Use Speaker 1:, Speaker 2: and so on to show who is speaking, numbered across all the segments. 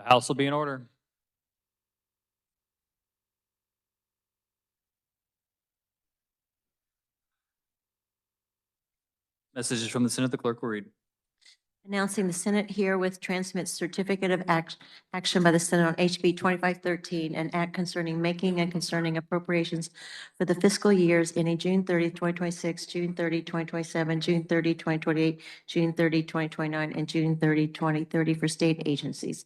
Speaker 1: The House will be in order. Messages from the Senate, the clerk will read.
Speaker 2: Announcing the Senate herewith transmits certificate of action by the Senate on HB 2513, an act concerning making and concerning appropriations for the fiscal years ending June 30, 2026, June 30, 2027, June 30, 2028, June 30, 2029, and June 30, 2030 for state agencies.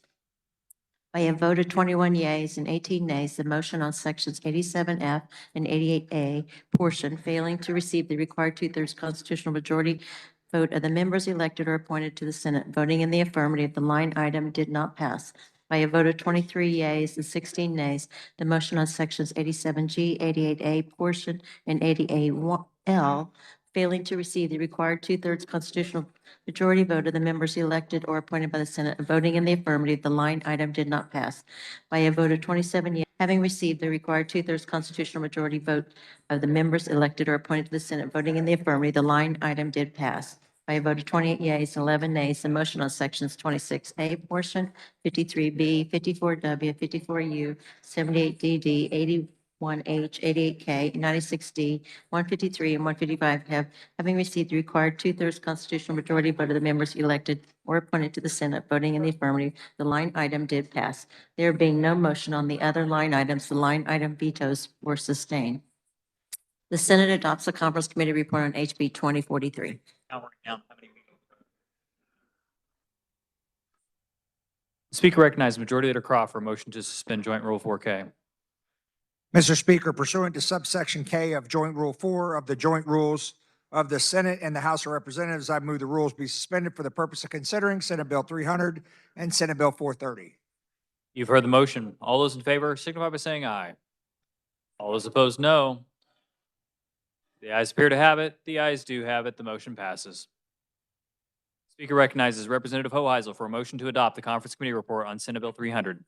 Speaker 2: By a vote of 21 yeas and 18 nays, the motion on sections 87F and 88A portion failing to receive the required two-thirds constitutional majority vote of the members elected or appointed to the Senate voting in the affirmative, the line item did not pass. By a vote of 23 yeas and 16 nays, the motion on sections 87G, 88A portion, and 88L failing to receive the required two-thirds constitutional majority vote of the members elected or appointed by the Senate voting in the affirmative, the line item did not pass. By a vote of 27 yeas, having received the required two-thirds constitutional majority vote of the members elected or appointed to the Senate voting in the affirmative, the line item did pass. By a vote of 28 yeas and 11 nays, the motion on sections 26A portion, 53B, 54W, 54U, 78DD, 81H, 88K, 96D, 153, and 155 having received the required two-thirds constitutional majority vote of the members elected or appointed to the Senate voting in the affirmative, the line item did pass. There being no motion on the other line items, the line item vetoes were sustained. The Senate adopts the Conference Committee report on HB 2043.
Speaker 1: The Speaker recognizes Majority Leader Croft for a motion to suspend Joint Rule 4K.
Speaker 3: Mr. Speaker, pursuant to subsection K of Joint Rule 4 of the Joint Rules of the Senate and the House of Representatives, I move the rules be suspended for the purpose of considering Senate Bill 300 and Senate Bill 430.
Speaker 1: You've heard the motion. All those in favor signify by saying aye. All those opposed, no. The ayes appear to have it. The ayes do have it. The motion passes. Speaker recognizes Representative Hoheisel for a motion to adopt the Conference Committee report on Senate Bill 300.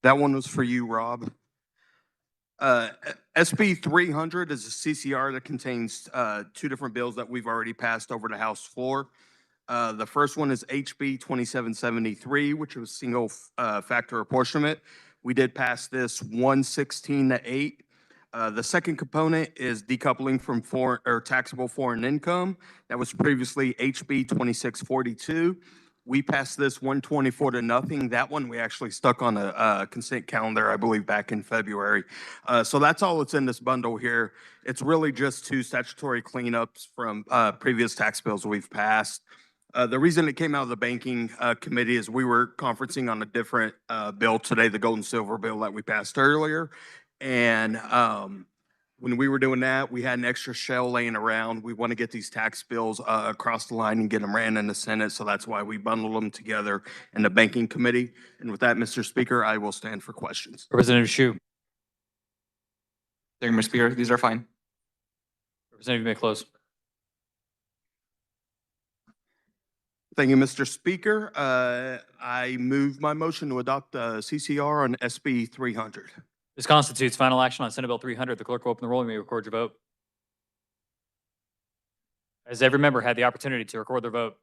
Speaker 4: That one was for you, Rob. SB 300 is a CCR that contains two different bills that we've already passed over the House floor. The first one is HB 2773, which was single factor apportionment. We did pass this 116-8. The second component is decoupling from foreign or taxable foreign income. That was previously HB 2642. We passed this 124-0. That one we actually stuck on a consent calendar, I believe, back in February. So that's all that's in this bundle here. It's really just two statutory cleanups from previous tax bills we've passed. The reason it came out of the banking committee is we were conferencing on a different bill today, the gold and silver bill that we passed earlier. And when we were doing that, we had an extra shell laying around. We want to get these tax bills across the line and get them ran in the Senate. So that's why we bundled them together in the banking committee. And with that, Mr. Speaker, I will stand for questions.
Speaker 1: Representative Shu.
Speaker 5: Thank you, Mr. Speaker. These are fine.
Speaker 1: Representative, you may close.
Speaker 4: Thank you, Mr. Speaker. I move my motion to adopt the CCR on SB 300.
Speaker 1: This constitutes final action on Senate Bill 300. The clerk will open the roll and may record your vote. Has every member had the opportunity to record their vote?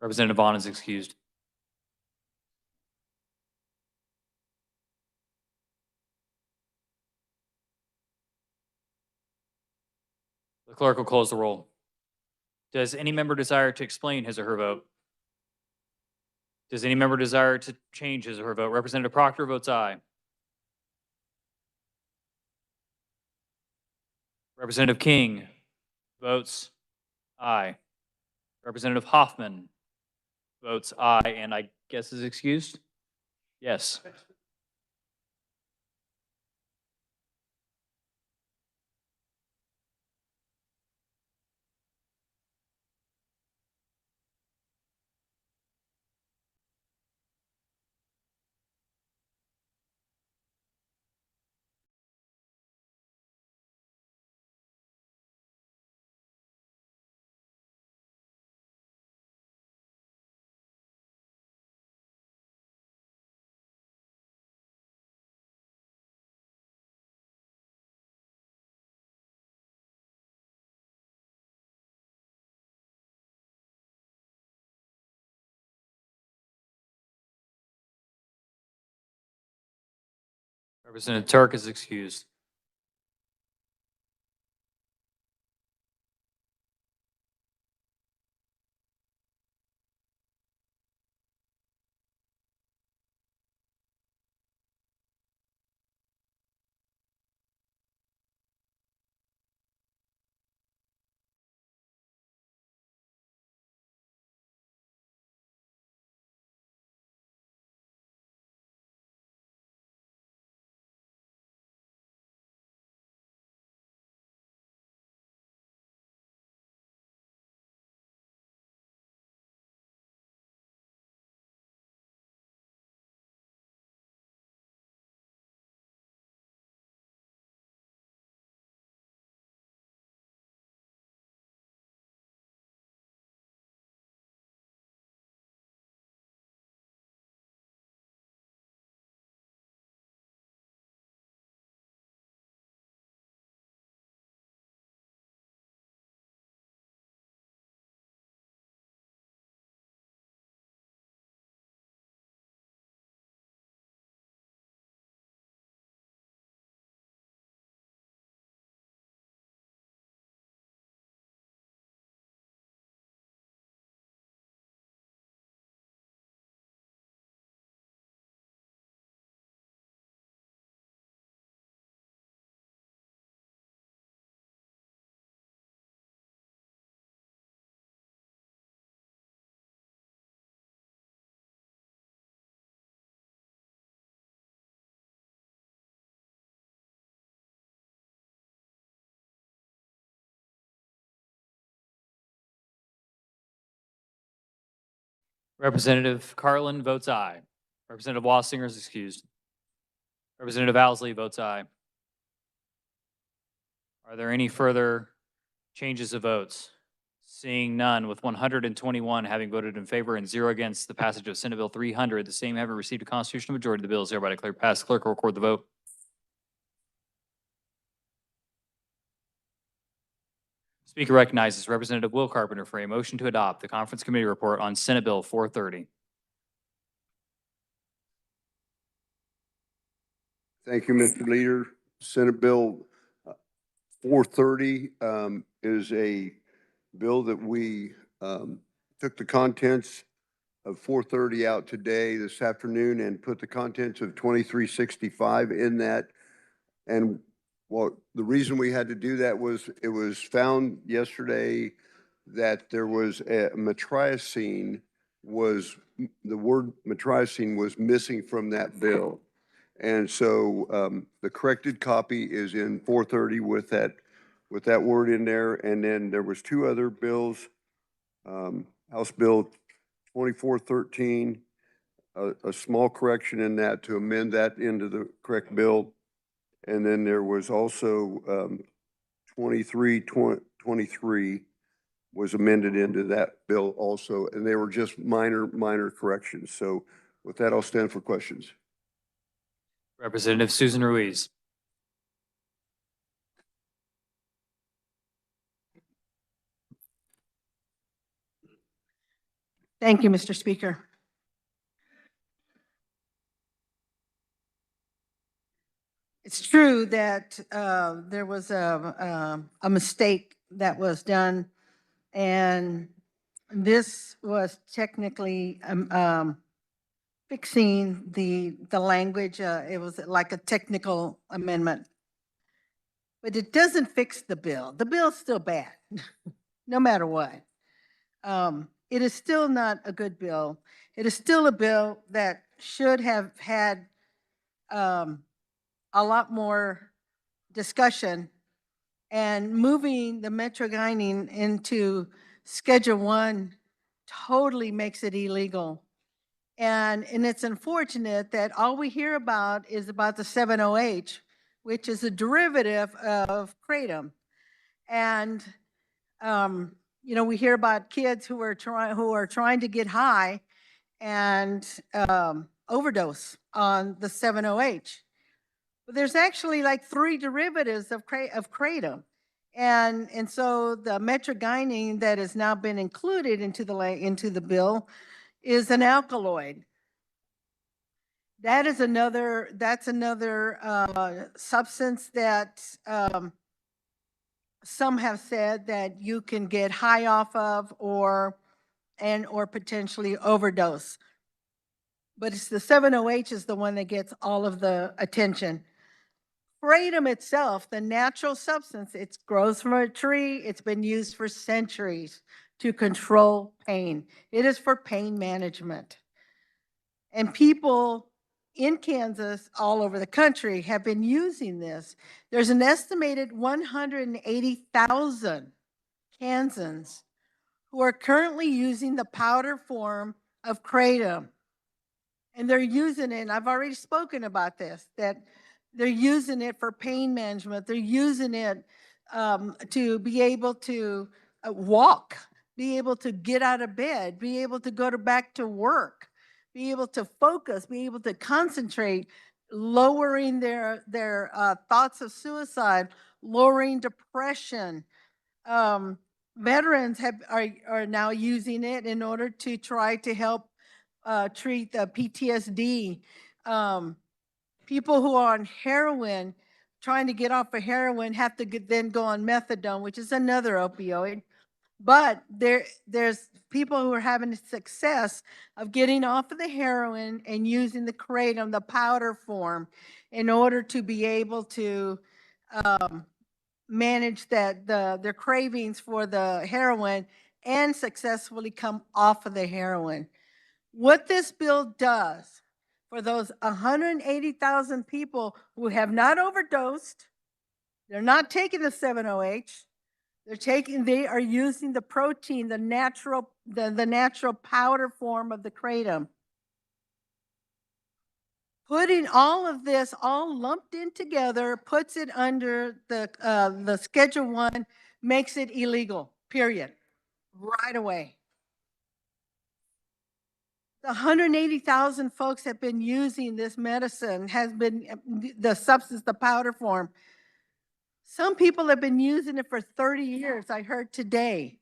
Speaker 1: Representative Vaughn is excused. The clerk will close the roll. Does any member desire to explain his or her vote? Does any member desire to change his or her vote? Representative Proctor votes aye. Representative King votes aye. Representative Hoffman votes aye, and I guess is excused? Yes. Representative Turk is excused. Representative Carlin votes aye. Representative Wassinger is excused. Representative Owsley votes aye. Are there any further changes of votes? Seeing none, with 121 having voted in favor and 0 against the passage of Senate Bill 300, the same having received a constitutional majority, the bill is hereby declared passed. Clerk will record the vote. Speaker recognizes Representative Will Carpenter for a motion to adopt the conference committee report on Senate Bill 430.
Speaker 5: Thank you, Mr. Leader. Senate Bill 430 is a bill that we took the contents of 430 out today, this afternoon, and put the contents of 2365 in that. And the reason we had to do that was it was found yesterday that there was the word metriacine was missing from that bill. And so the corrected copy is in 430 with that word in there. And then there was two other bills, House Bill 2413, a small correction in that to amend that into the correct bill. And then there was also 2323 was amended into that bill also. And they were just minor corrections. So with that, I'll stand for questions.
Speaker 1: Representative Susan Ruiz.
Speaker 6: Thank you, Mr. Speaker. It's true that there was a mistake that was done, and this was technically fixing the language. It was like a technical amendment, but it doesn't fix the bill. The bill's still bad, no matter what. It is still not a good bill. It is still a bill that should have had a lot more discussion, and moving the metrogyning into Schedule I totally makes it illegal. And it's unfortunate that all we hear about is about the 7-OH, which is a derivative of kratom. And we hear about kids who are trying to get high and overdose on the 7-OH. But there's actually like 3 derivatives of kratom. And so the metrogyning that has now been included into the bill is an alkaloid that's another substance that some have said that you can get high off of or potentially overdose. But it's the 7-OH is the one that gets all of the attention. Kratom itself, the natural substance, it grows from a tree. It's been used for centuries to control pain. It is for pain management. And people in Kansas, all over the country, have been using this. There's an estimated 180,000 Kansans who are currently using the powder form of kratom. And they're using it, and I've already spoken about this, that they're using it for pain management. They're using it to be able to walk, be able to get out of bed, be able to go back to work, be able to focus, be able to concentrate, lowering their thoughts of suicide, lowering depression. Veterans are now using it in order to try to help treat the PTSD. People who are on heroin, trying to get off of heroin, have to then go on methadone, which is another opioid. But there's people who are having success of getting off of the heroin and using the kratom, the powder form, in order to be able to manage their cravings for the heroin and successfully come off of the heroin. What this bill does for those 180,000 people who have not overdosed, they're not taking the 7-OH, they are using the protein, the natural powder form of the kratom. Putting all of this all lumped in together, puts it under the Schedule 1, makes it illegal, period, right away. The 180,000 folks have been using this medicine, has been the substance, the powder form. Some people have been using it for 30 years, I heard today.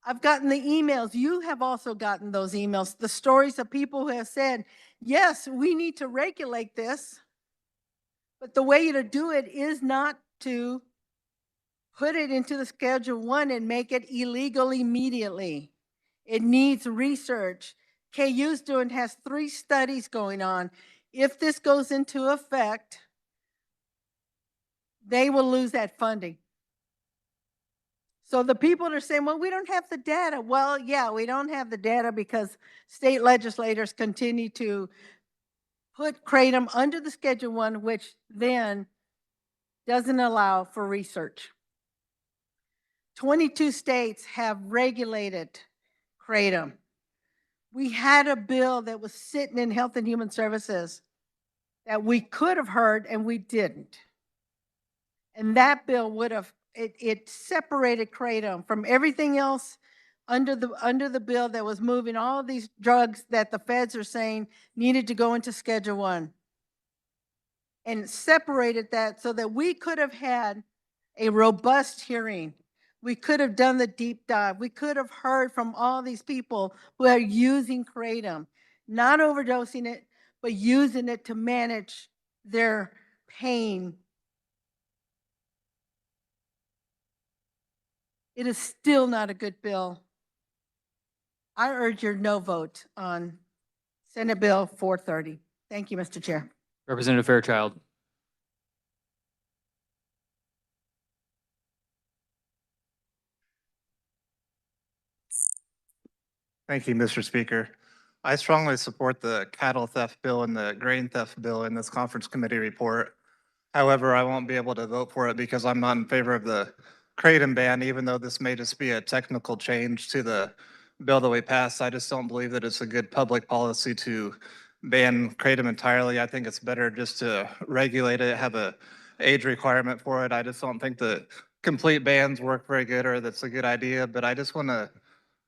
Speaker 6: I've gotten the emails. You have also gotten those emails, the stories of people who have said, yes, we need to regulate this, but the way to do it is not to put it into the Schedule 1 and make it illegal immediately. It needs research. KU's has 3 studies going on. If this goes into effect, they will lose that funding. So the people are saying, well, we don't have the data. Well, yeah, we don't have the data because state legislators continue to put kratom under the Schedule 1, which then doesn't allow for research. 22 states have regulated kratom. We had a bill that was sitting in Health and Human Services that we could have heard and we didn't. And that bill would have, it separated kratom from everything else under the bill that was moving all of these drugs that the feds are saying needed to go into Schedule 1. And separated that so that we could have had a robust hearing. We could have done the deep dive. We could have heard from all these people who are using kratom, not overdosing it, but using it to manage their pain. It is still not a good bill. I urge your no vote on Senate Bill 430. Thank you, Mr. Chair.
Speaker 1: Representative Fairchild.
Speaker 7: Thank you, Mr. Speaker. I strongly support the cattle theft bill and the grain theft bill in this conference committee report. However, I won't be able to vote for it because I'm not in favor of the kratom ban, even though this may just be a technical change to the bill that we passed. I just don't believe that it's a good public policy to ban kratom entirely. I think it's better just to regulate it, have a age requirement for it. I just don't think the complete bans work very good or that's a good idea, but I just want to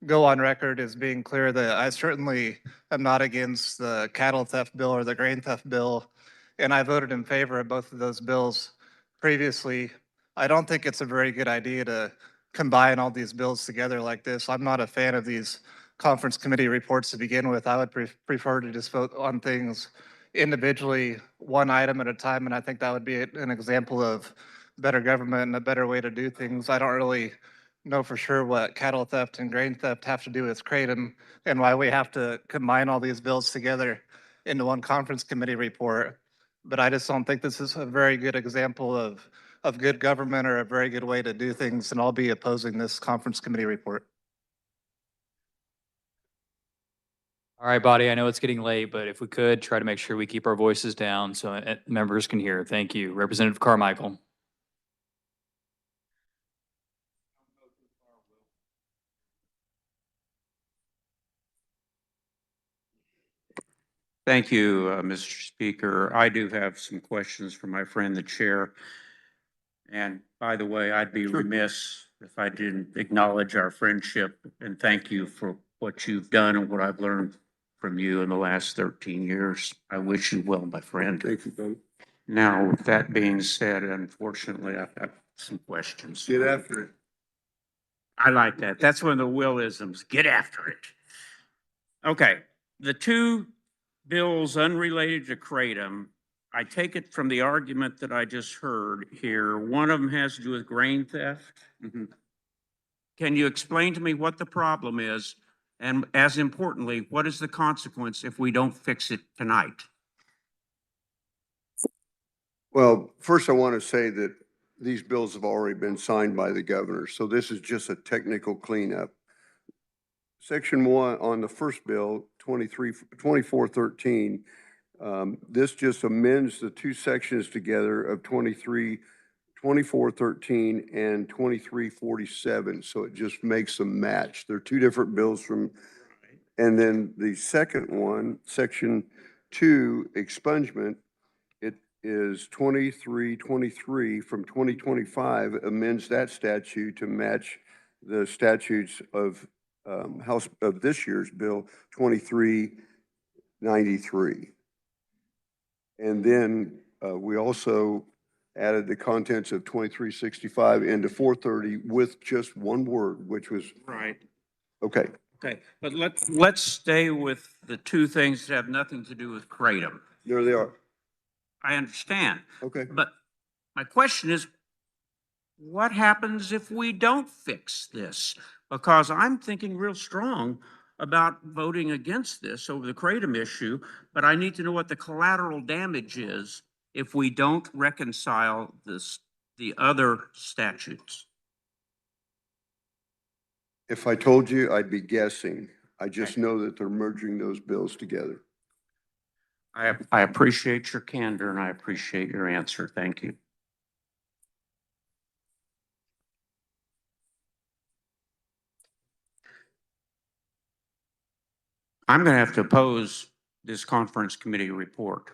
Speaker 7: go on record as being clear that I certainly am not against the cattle theft bill or the grain theft bill, and I voted in favor of both of those bills previously. I don't think it's a very good idea to combine all these bills together like this. I'm not a fan of these conference committee reports to begin with. I would prefer to just vote on things individually, one item at a time, and I think that would be an example of better government and a better way to do things. I don't really know for sure what cattle theft and grain theft have to do with Kratom and why we have to combine all these bills together into one conference committee report. But I just don't think this is a very good example of good government or a very good way to do things, and I'll be opposing this conference committee report.
Speaker 1: All right, body, I know it's getting late, but if we could, try to make sure we keep our voices down so members can hear. Thank you. Representative Carmichael.
Speaker 8: Thank you, Mr. Speaker. I do have some questions for my friend, the chair. And by the way, I'd be remiss if I didn't acknowledge our friendship and thank you for what you've done and what I've learned from you in the last 13 years. I wish you well, my friend.
Speaker 5: Thank you, Doug.
Speaker 8: Now, with that being said, unfortunately, I've got some questions.
Speaker 5: Get after it.
Speaker 8: I like that. That's one of the Willisms. Get after it. Okay, the two bills unrelated to Kratom, I take it from the argument that I just heard here, one of them has to do with grain theft. Can you explain to me what the problem is? And as importantly, what is the consequence if we don't fix it tonight?
Speaker 5: Well, first I want to say that these bills have already been signed by the governor, so this is just a technical cleanup. Section 1 on the first bill, 2413, this just amends the two sections together of 2413 and 2347, so it just makes them match. They're two different bills from, and then the second one, Section 2, expungement, it is 2323 from 2025, amends that statute to match the statutes of House of this year's bill 2393. And then we also added the contents of 2365 into 430 with just one word, which was
Speaker 8: Right.
Speaker 5: okay.
Speaker 8: Okay, but let's stay with the two things that have nothing to do with Kratom.
Speaker 5: There they are.
Speaker 8: I understand.
Speaker 5: Okay.
Speaker 8: But my question is, what happens if we don't fix this? Because I'm thinking real strong about voting against this over the Kratom issue, but I need to know what the collateral damage is if we don't reconcile the other statutes.
Speaker 5: If I told you, I'd be guessing. I just know that they're merging those bills together.
Speaker 8: I appreciate your candor and I appreciate your answer. Thank you. I'm going to have to oppose this conference committee report.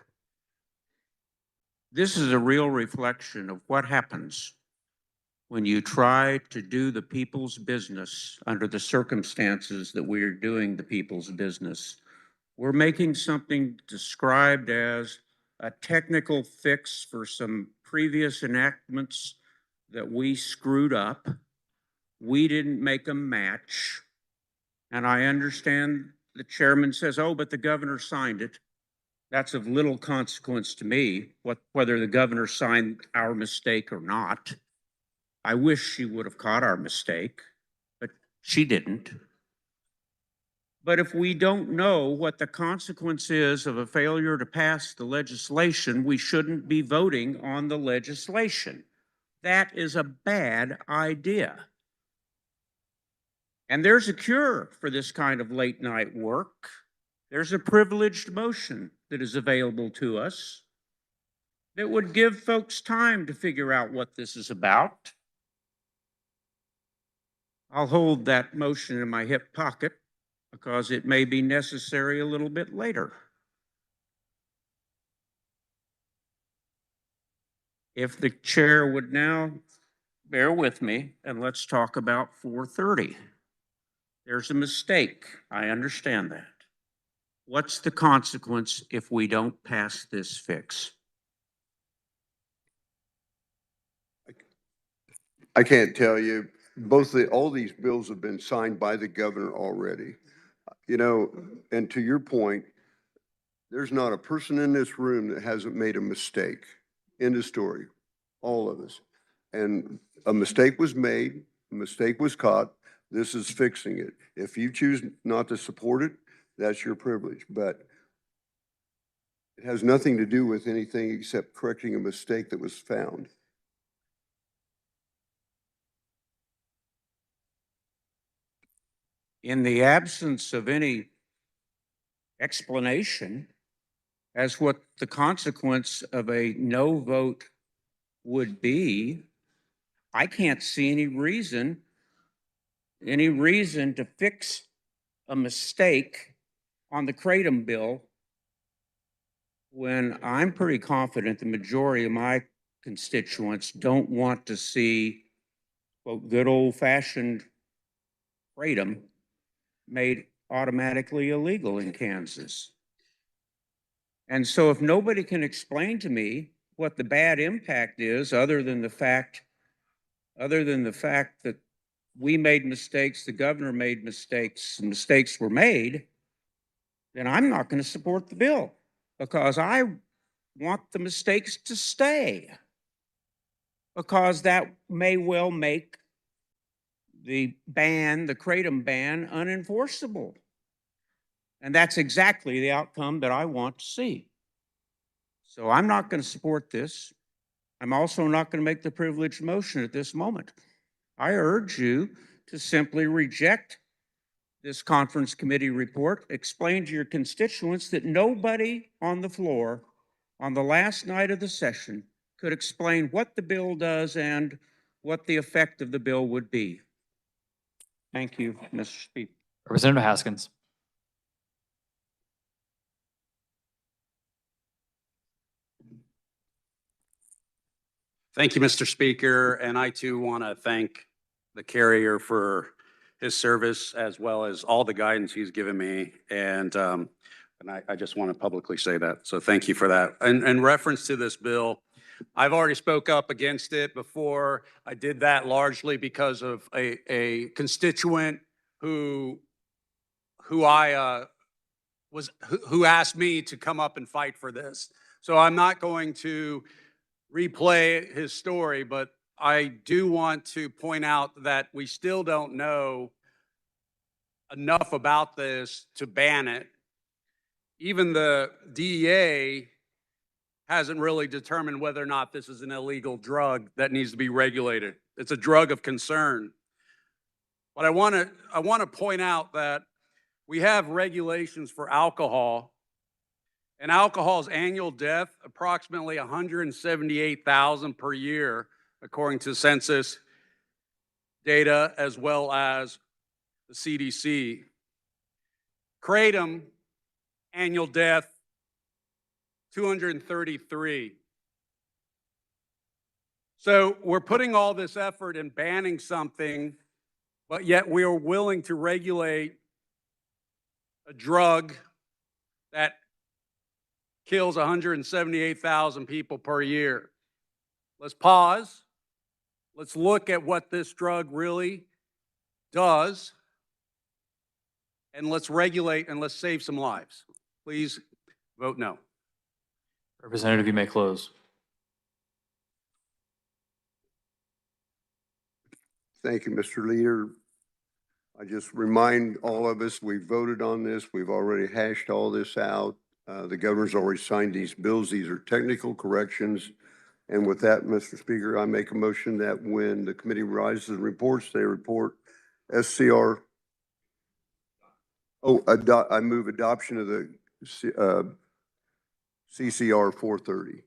Speaker 8: This is a real reflection of what happens when you try to do the people's business under the circumstances that we are doing the people's business. We're making something described as a technical fix for some previous enactments that we screwed up. We didn't make a match. And I understand the chairman says, oh, but the governor signed it. That's of little consequence to me, whether the governor signed our mistake or not. I wish she would have caught our mistake, but she didn't. But if we don't know what the consequence is of a failure to pass the legislation, we shouldn't be voting on the legislation. That is a bad idea. And there's a cure for this kind of late night work. There's a privileged motion that is available to us that would give folks time to figure out what this is about. I'll hold that motion in my hip pocket because it may be necessary a little bit later. If the chair would now bear with me and let's talk about 430. There's a mistake. I understand that. What's the consequence if we don't pass this fix?
Speaker 5: I can't tell you. All these bills have been signed by the governor already. You know, and to your point, there's not a person in this room that hasn't made a mistake. End of story. All of us. And a mistake was made, a mistake was caught. This is fixing it. If you choose not to support it, that's your privilege. But it has nothing to do with anything except correcting a mistake that was found.
Speaker 8: In the absence of any explanation as what the consequence of a no vote would be, I can't see any reason to fix a mistake on the Kratom bill when I'm pretty confident the majority of my constituents don't want to see, quote, good old-fashioned Kratom made automatically illegal in Kansas. And so if nobody can explain to me what the bad impact is, other than the fact that we made mistakes, the governor made mistakes, and mistakes were made, then I'm not going to support the bill because I want the mistakes to stay, because that may well make the Kratom ban, unenforceable. And that's exactly the outcome that I want to see. So I'm not going to support this. I'm also not going to make the privileged motion at this moment. I urge you to simply reject this conference committee report, explain to your constituents that nobody on the floor on the last night of the session could explain what the bill does and what the effect of the bill would be. Thank you, Mr. Speaker.
Speaker 1: Representative Haskins.
Speaker 9: Thank you, Mr. Speaker, and I too want to thank the carrier for his service as well as all the guidance he's given me. And I just want to publicly say that. So thank you for that. And in reference to this bill, I've already spoke up against it before. I did that largely because of a constituent who asked me to come up and fight for this. So I'm not going to replay his story, but I do want to point out that we still don't know enough about this to ban it. Even the DEA hasn't really determined whether or not this is an illegal drug that needs to be regulated. It's a drug of concern. But I want to point out that we have regulations for alcohol. And alcohol's annual death, approximately 178,000 per year, according to census data, as well as the CDC. Kratom, annual death, 233. So we're putting all this effort in banning something, but yet we are willing to regulate a drug that kills 178,000 people per year. Let's pause. Let's look at what this drug really does, and let's regulate and let's save some lives. Please vote no.
Speaker 1: Representative, you may close.
Speaker 5: Thank you, Mr. Leader. I just remind all of us, we voted on this. We've already hashed all this out. The governor's already signed these bills. These are technical corrections. And with that, Mr. Speaker, I make a motion that when the committee rises and reports, they report SCR. I move adoption of the CCR 430.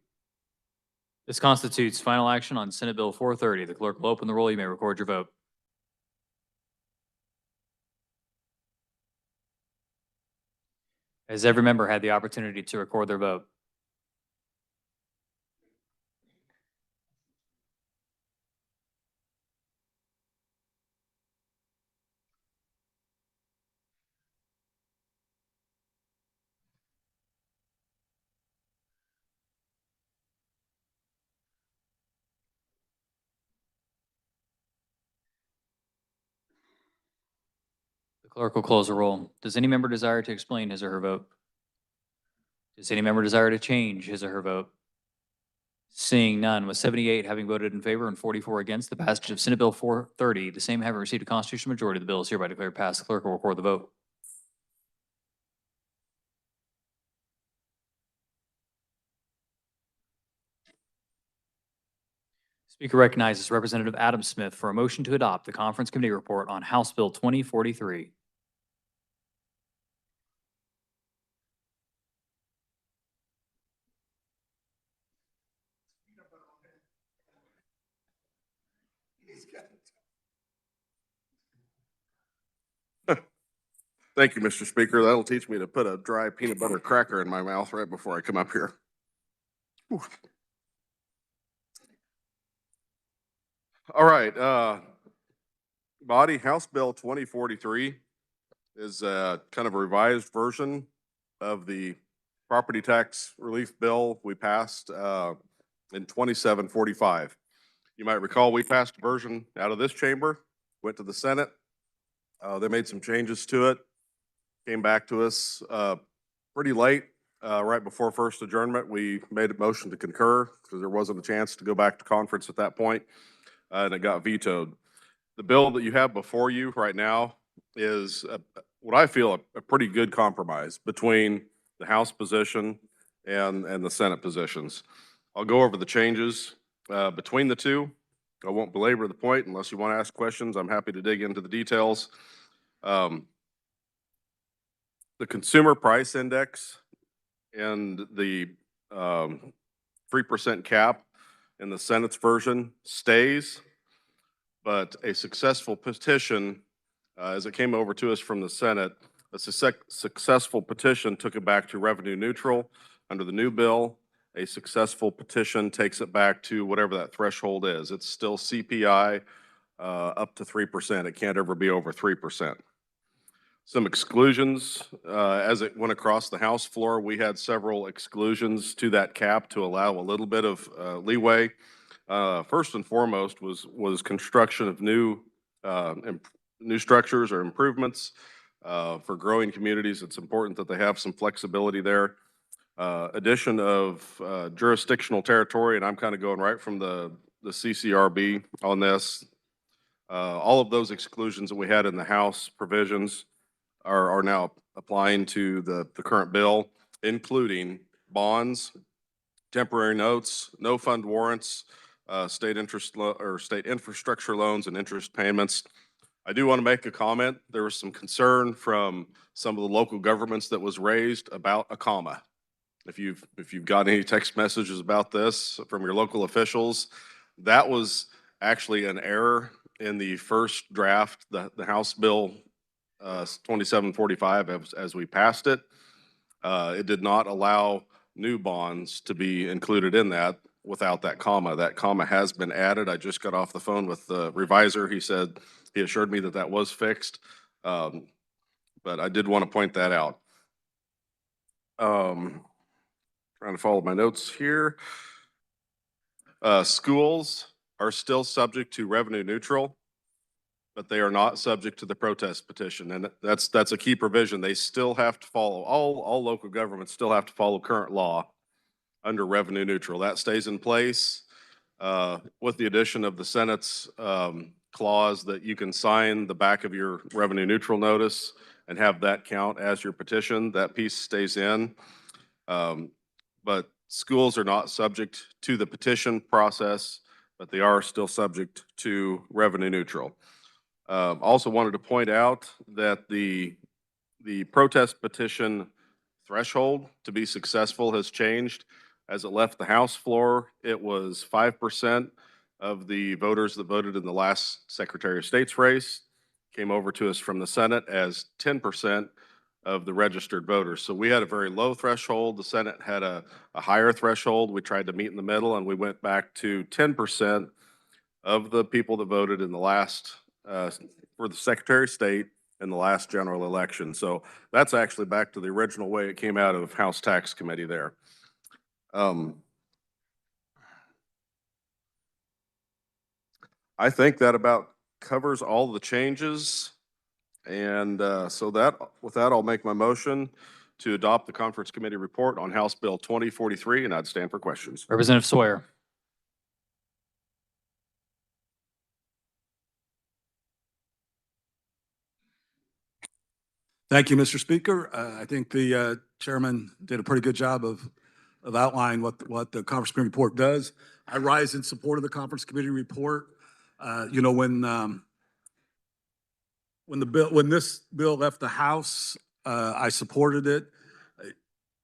Speaker 1: This constitutes final action on Senate Bill 430. The clerk will open the roll. You may record your vote. Has every member had the opportunity to record their vote? The clerk will close the roll. Does any member desire to explain his or her vote? Does any member desire to change his or her vote? Seeing none, with 78 having voted in favor and 44 against the passage of Senate Bill 430, the same having received a constitutional majority, the bill is hereby declared passed. The clerk will record the vote. Speaker recognizes Representative Adam Smith for a motion to adopt the Conference Committee report on House Bill 2043.
Speaker 10: Thank you, Mr. Speaker. That'll teach me to put a dry peanut butter cracker in my mouth right before I come up here. Whew. All right, body House Bill 2043 is kind of a revised version of the property tax relief bill we passed in 2745. You might recall we passed a version out of this chamber, went to the Senate. They made some changes to it. Came back to us pretty late, right before first adjournment. We made a motion to concur because there wasn't a chance to go back to conference at that point, and it got vetoed. The bill that you have before you right now is what I feel a pretty good compromise between the House position and the Senate positions. I'll go over the changes between the two. I won't belabor the point unless you want to ask questions. I'm happy to dig into the details. The consumer price index and the 3% cap in the Senate's version stays, but a successful petition, as it came over to us from the Senate, a successful petition took it back to revenue neutral. Under the new bill, a successful petition takes it back to whatever that threshold is. It's still CPI up to 3%. It can't ever be over 3%. Some exclusions, as it went across the House floor, we had several exclusions to that cap to allow a little bit of leeway. First and foremost was construction of new structures or improvements. For growing communities, it's important that they have some flexibility there. Addition of jurisdictional territory, and I'm kind of going right from the CCRB on this. All of those exclusions that we had in the House provisions are now applying to the current bill, including bonds, temporary notes, no fund warrants, state infrastructure loans and interest payments. I do want to make a comment. There was some concern from some of the local governments that was raised about a comma. If you've got any text messages about this from your local officials, that was actually an error in the first draft, the House bill 2745 as we passed it. It did not allow new bonds to be included in that without that comma. That comma has been added. I just got off the phone with the reviser. He assured me that that was fixed, but I did want to point that out. Trying to follow my notes here. Schools are still subject to revenue neutral, but they are not subject to the protest petition. And that's a key provision. They still have to follow, all local governments still have to follow current law under revenue neutral. That stays in place with the addition of the Senate's clause that you can sign the back of your revenue neutral notice and have that count as your petition. That piece stays in. But schools are not subject to the petition process, but they are still subject to revenue neutral. Also wanted to point out that the protest petition threshold to be successful has changed. As it left the House floor, it was 5% of the voters that voted in the last Secretary of State's race. Came over to us from the Senate as 10% of the registered voters. So we had a very low threshold. The Senate had a higher threshold. We tried to meet in the middle, and we went back to 10% of the people that voted in the last for the Secretary of State in the last general election. So that's actually back to the original way it came out of House Tax Committee there. I think that about covers all the changes. And with that, I'll make my motion to adopt the conference committee report on House Bill 2043, and I'd stand for questions.
Speaker 1: Representative Sawyer.
Speaker 11: Thank you, Mr. Speaker. I think the chairman did a pretty good job of outlining what the conference committee report does. I rise in support of the conference committee report. You know, when this bill left the House, I supported it.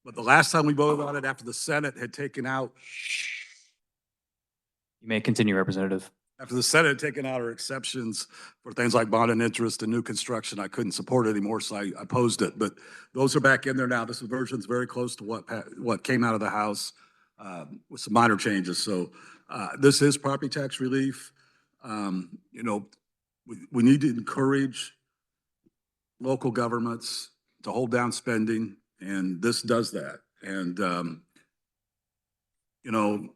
Speaker 11: But the last time we voted on it, after the Senate had taken out,
Speaker 1: You may continue, Representative.
Speaker 11: after the Senate had taken out our exceptions for things like bond and interest and new construction, I couldn't support it anymore, so I opposed it. But those are back in there now. This version is very close to what came out of the House with some minor changes. So this is property tax relief. You know, we need to encourage local governments to hold down spending, and this does that. And you know,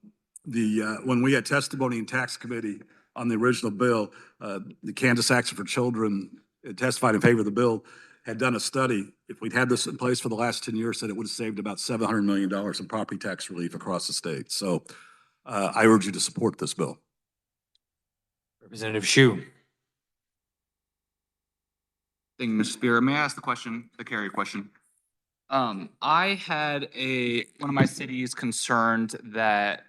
Speaker 11: when we had testimony in tax committee on the original bill, the Kansas Action for Children testified in favor of the bill, had done a study. If we'd had this in place for the last 10 years, said it would have saved about $700 million in property tax relief across the state. So I urge you to support this bill.
Speaker 1: Representative Shu.
Speaker 12: Thank you, Mr. Speaker. May I ask the carrier question? I had one of my cities concerned that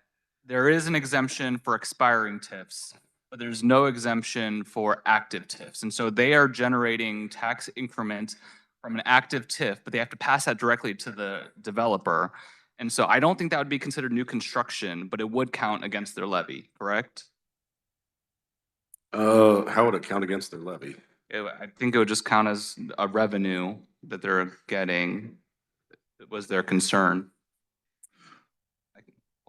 Speaker 12: there is an exemption for expiring TIFs, but there's no exemption for active TIFs. And so they are generating tax increment from an active TIF, but they have to pass that directly to the developer. And so I don't think that would be considered new construction, but it would count against their levy, correct?
Speaker 10: How would it count against their levy?
Speaker 12: I think it would just count as a revenue that they're getting. It was their concern.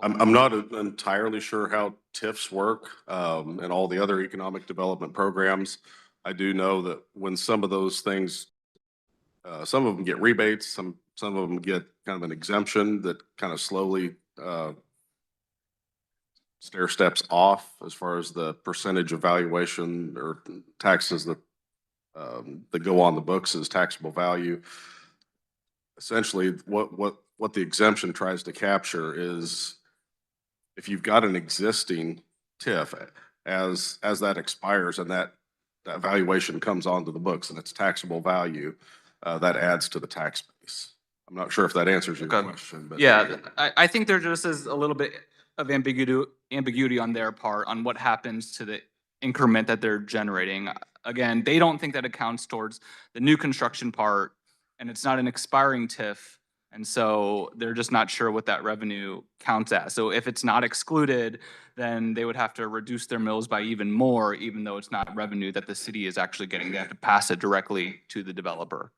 Speaker 10: I'm not entirely sure how TIFs work and all the other economic development programs. I do know that when some of those things, some of them get rebates, some of them get kind of an exemption that kind of slowly stair steps off as far as the percentage of valuation or taxes that go on the books as taxable value. Essentially, what the exemption tries to capture is if you've got an existing TIF, as that expires and that valuation comes onto the books and it's taxable value, that adds to the tax base. I'm not sure if that answers your question, but
Speaker 12: Yeah, I think there just is a little bit of ambiguity on their part on what happens to the increment that they're generating. Again, they don't think that it counts towards the new construction part, and it's not an expiring TIF. And so they're just not sure what that revenue counts as. So if it's not excluded, then they would have to reduce their mills by even more, even though it's not revenue that the city is actually getting. They have to pass it directly to the developer.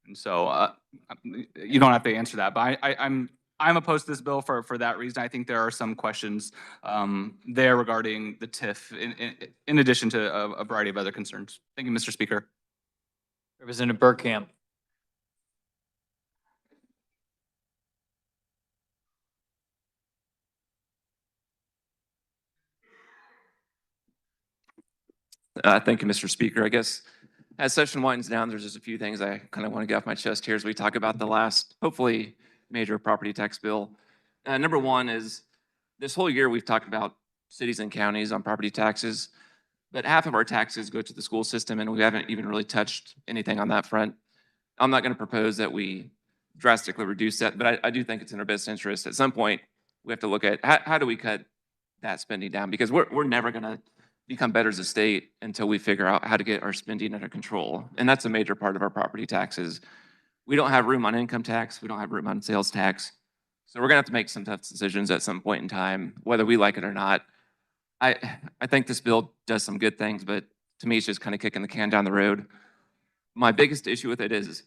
Speaker 12: And so you don't have to answer that, but I'm opposed to this bill for that reason. I think there are some questions there regarding the TIF in addition to a variety of other concerns. Thank you, Mr. Speaker.
Speaker 1: Representative Burkamp.
Speaker 13: Thank you, Mr. Speaker. I guess as session winds down, there's just a few things I kind of want to get off my chest here as we talk about the last, hopefully, major property tax bill. Number one is this whole year we've talked about cities and counties on property taxes, but half of our taxes go to the school system and we haven't even really touched anything on that front. I'm not going to propose that we drastically reduce that, but I do think it's in our best interest. At some point, we have to look at how do we cut that spending down, because we're never going to become better as a state until we figure out how to get our spending under control. And that's a major part of our property taxes. We don't have room on income tax. We don't have room on sales tax. So we're gonna have to make some tough decisions at some point in time, whether we like it or not. I think this bill does some good things, but to me, it's just kind of kicking the can down the road. My biggest issue with it is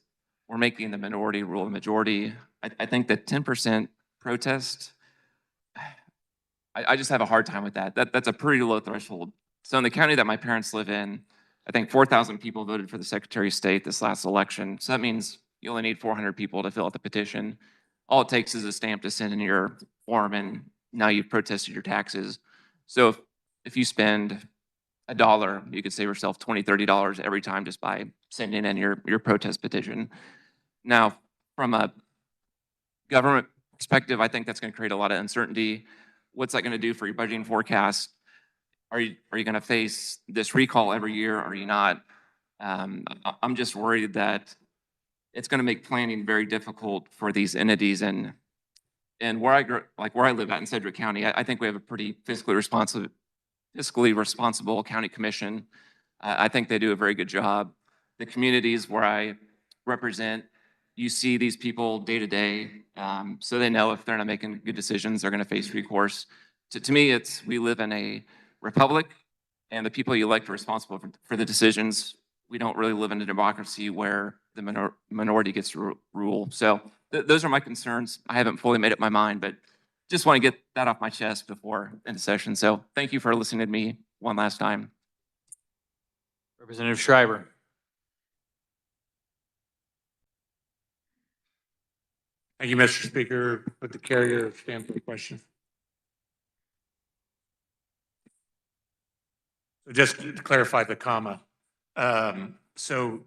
Speaker 13: we're making the minority rule the majority. I think the 10% protest, I just have a hard time with that. That's a pretty low threshold. So in the county that my parents live in, I think 4,000 people voted for the Secretary of State this last election. So that means you only need 400 people to fill out the petition. All it takes is a stamp to send in your form, and now you've protested your taxes. So if you spend a dollar, you could save yourself $20, $30 every time just by sending in your protest petition. Now, from a government perspective, I think that's going to create a lot of uncertainty. What's that going to do for your budgeting forecast? Are you going to face this recall every year? Or are you not? I'm just worried that it's going to make planning very difficult for these entities. And where I live at in Sedgwick County, I think we have a pretty fiscally responsible county commission. I think they do a very good job. The communities where I represent, you see these people day to day, so they know if they're not making good decisions, they're going to face recourse. To me, we live in a republic, and the people you elect are responsible for the decisions. We don't really live in a democracy where the minority gets to rule. So those are my concerns. I haven't fully made up my mind, but just want to get that off my chest before end of session. So thank you for listening to me one last time.
Speaker 1: Representative Schreiber.
Speaker 14: Thank you, Mr. Speaker. Would the carrier stand for the question? So just to clarify the comma. So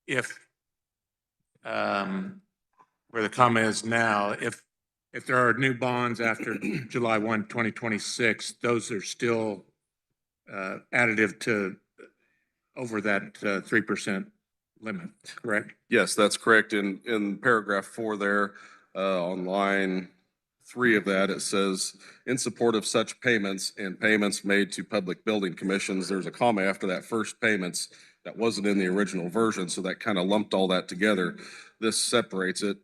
Speaker 14: if, where the comma is now, if there are new bonds after July 1, 2026, those are still additive to over that 3% limit, correct?
Speaker 10: Yes, that's correct. In paragraph 4 there, on line 3 of that, it says, in support of such payments and payments made to public building commissions, there's a comma after that first payments that wasn't in the original version, so that kind of lumped all that together. This separates it,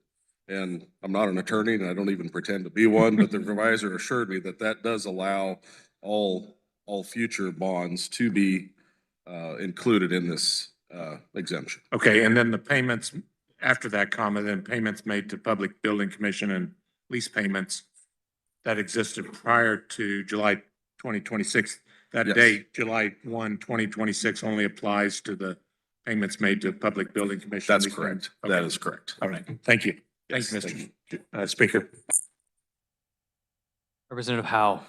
Speaker 10: and I'm not an attorney, and I don't even pretend to be one, but the revisor assured me that that does allow all future bonds to be included in this exemption.
Speaker 14: Okay, and then the payments after that comma, then payments made to Public Building Commission and lease payments that existed prior to July 2026. That
Speaker 10: Yes.
Speaker 14: date, July 1, 2026, only applies to the payments made to Public Building Commission.
Speaker 10: That's
Speaker 14: lease
Speaker 10: correct.
Speaker 14: payments.
Speaker 10: That
Speaker 14: Okay.
Speaker 10: is correct.
Speaker 14: All right, thank you.
Speaker 10: Yes,
Speaker 14: Thank
Speaker 10: thank
Speaker 14: you, Mr. Speaker.
Speaker 1: Representative Howe.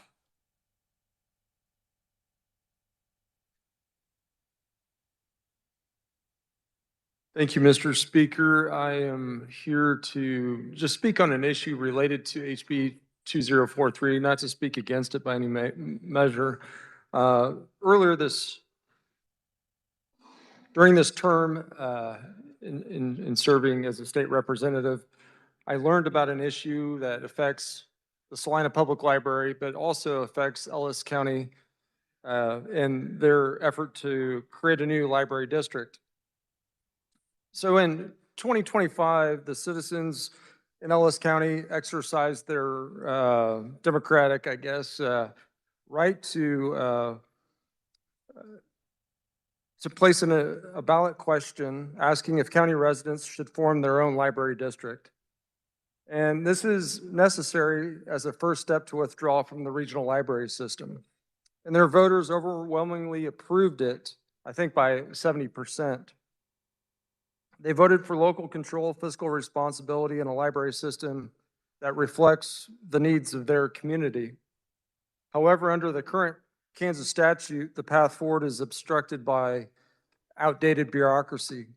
Speaker 15: Thank you, Mr. Speaker. I am here to just speak on an issue related to HB 2043, not to speak against it by any measure. Earlier during this term, in serving as a state representative, I learned about an issue that affects the Salina Public Library, but also affects Ellis County in their effort to create a new library district. So in 2025, the citizens in Ellis County exercised their democratic, I guess, right to place in a ballot question asking if county residents should form their own library district. And this is necessary as a first step to withdraw from the regional library system. And their voters overwhelmingly approved it, I think by 70%. They voted for local control, fiscal responsibility, and a library system that reflects the needs of their community. However, under the current Kansas statute, the path forward is obstructed by outdated bureaucracy.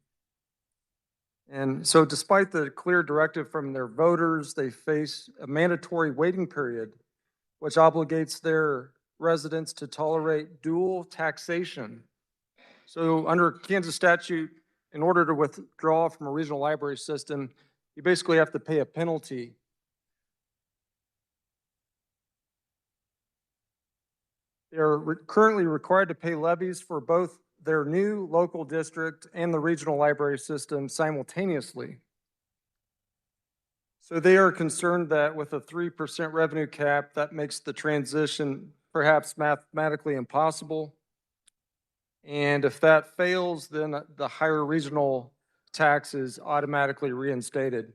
Speaker 15: And so despite the clear directive from their voters, they face a mandatory waiting period, which obligates their residents to tolerate dual taxation. So under Kansas statute, in order to withdraw from a regional library system, you basically have to pay a penalty. They are currently required to pay levies for both their new local district and the regional library system simultaneously. So they are concerned that with a 3% revenue cap, that makes the transition perhaps mathematically impossible. And if that fails, then the higher regional tax is automatically reinstated.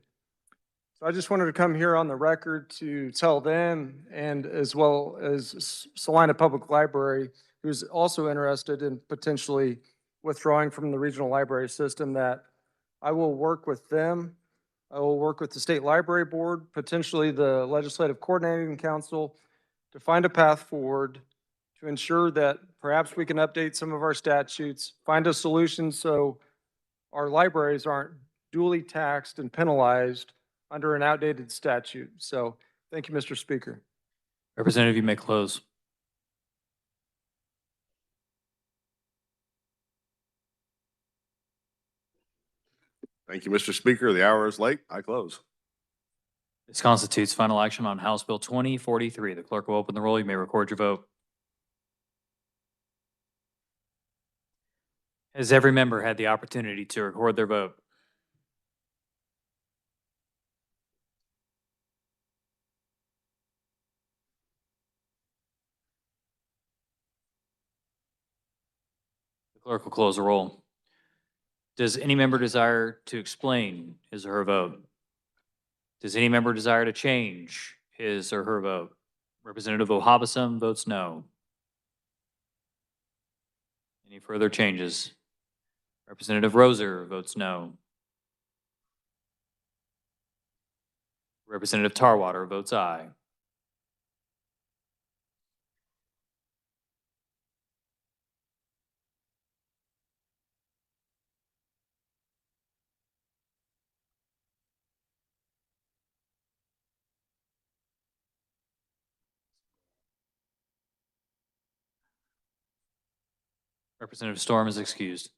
Speaker 15: So I just wanted to come here on the record to tell them, and as well as Salina Public Library, who's also interested in potentially withdrawing from the regional library system, that I will work with them. I will work with the State Library Board, potentially the Legislative Coordinating Council, to find a path forward to ensure that perhaps we can update some of our statutes, find a solution so our libraries aren't duly taxed and penalized under an outdated statute. So thank you, Mr. Speaker.
Speaker 1: Representative, you may close.
Speaker 10: Thank you, Mr. Speaker. The hour is late. I close.
Speaker 1: This constitutes final action on House Bill 2043. The clerk will open the roll. You may record your vote. Has every member had the opportunity to record their vote? The clerk will close the roll. Does any member desire to explain his or her vote? Does any member desire to change his or her vote? Representative Wahhabism votes no. Any further changes? Representative Roser votes no. Representative Tarwater votes aye. Representative Storm is excused.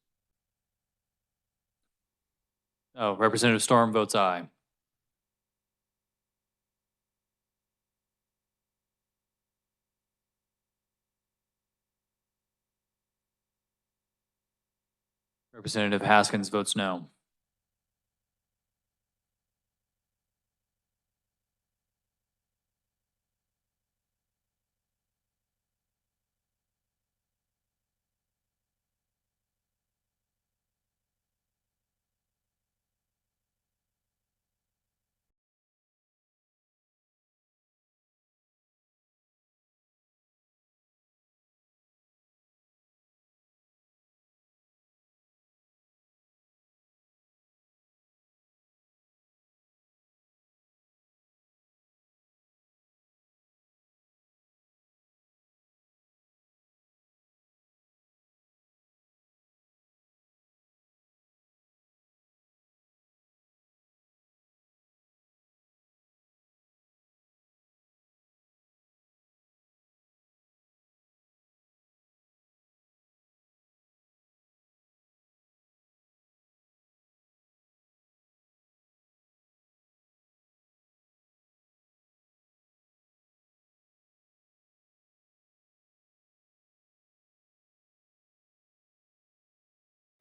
Speaker 1: Oh, Representative Storm votes aye. Representative Haskins votes no.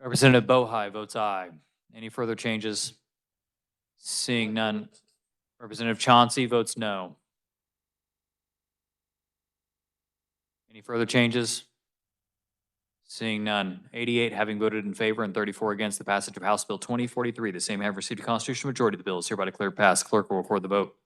Speaker 1: Representative Bohai votes aye. Any further changes? Seeing none. Representative Chauncey votes no. Any further changes? Seeing none. 88 having voted in favor and 34 against the passage of House Bill 2043. The same have received a constitutional majority. The bill is hereby declared passed. Clerk will record the vote.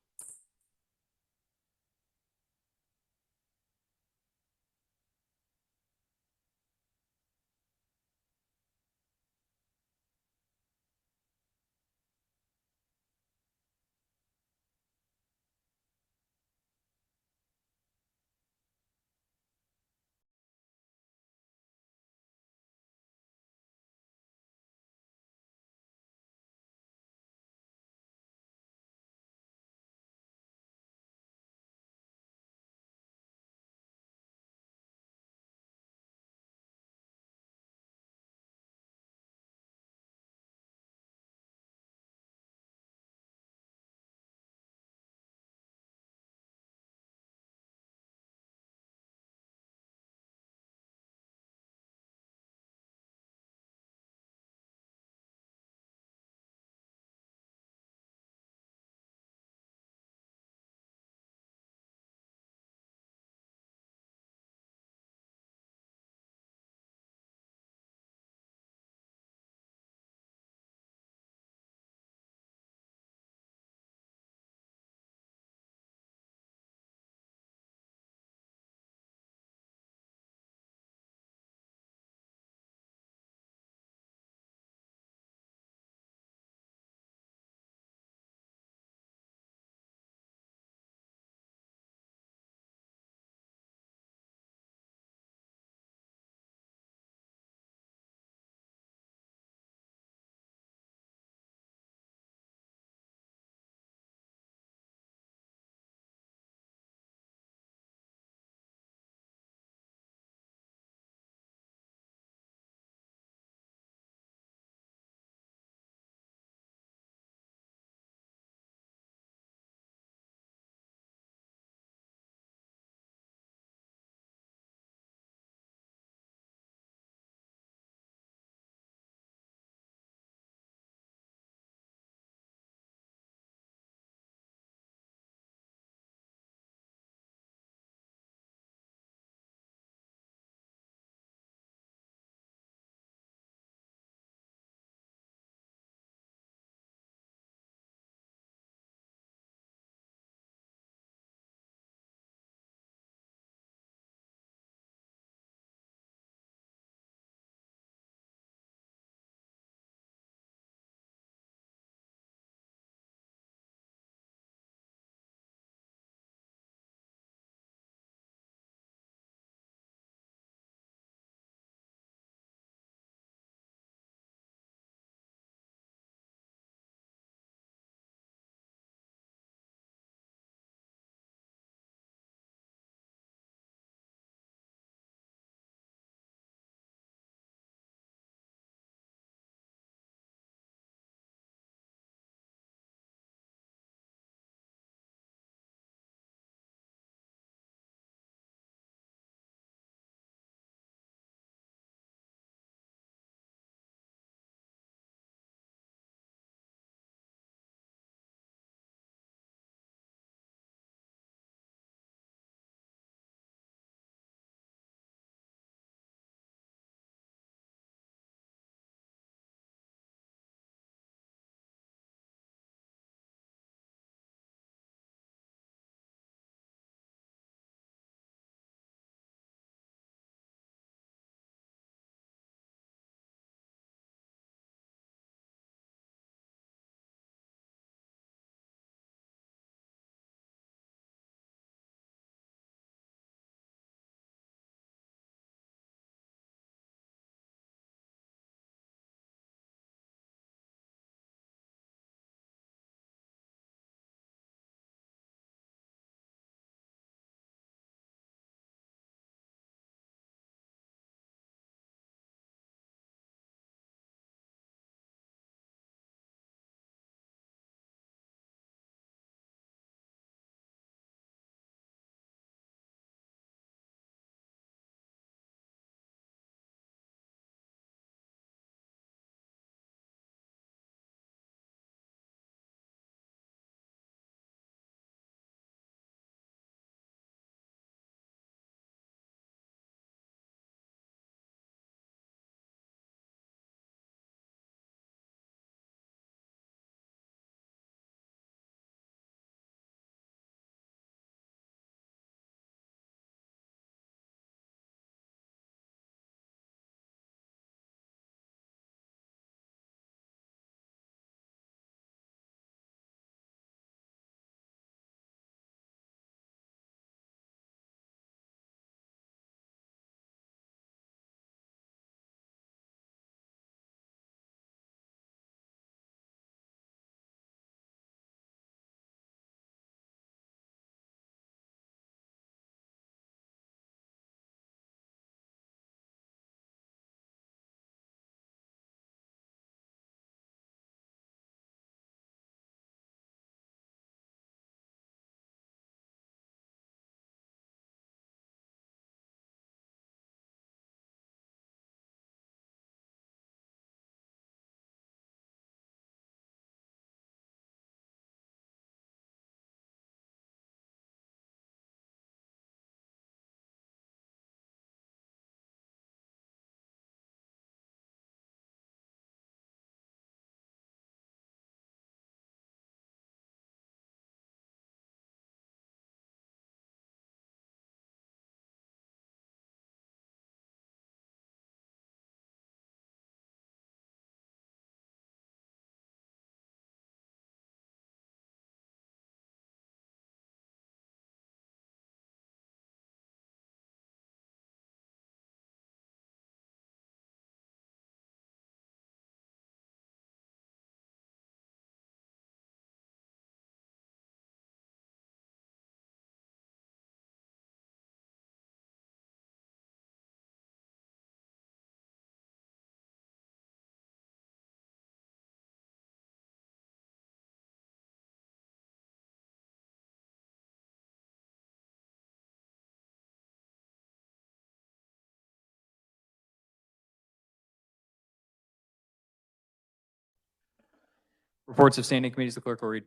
Speaker 1: Reports of standing committees, the clerk will read.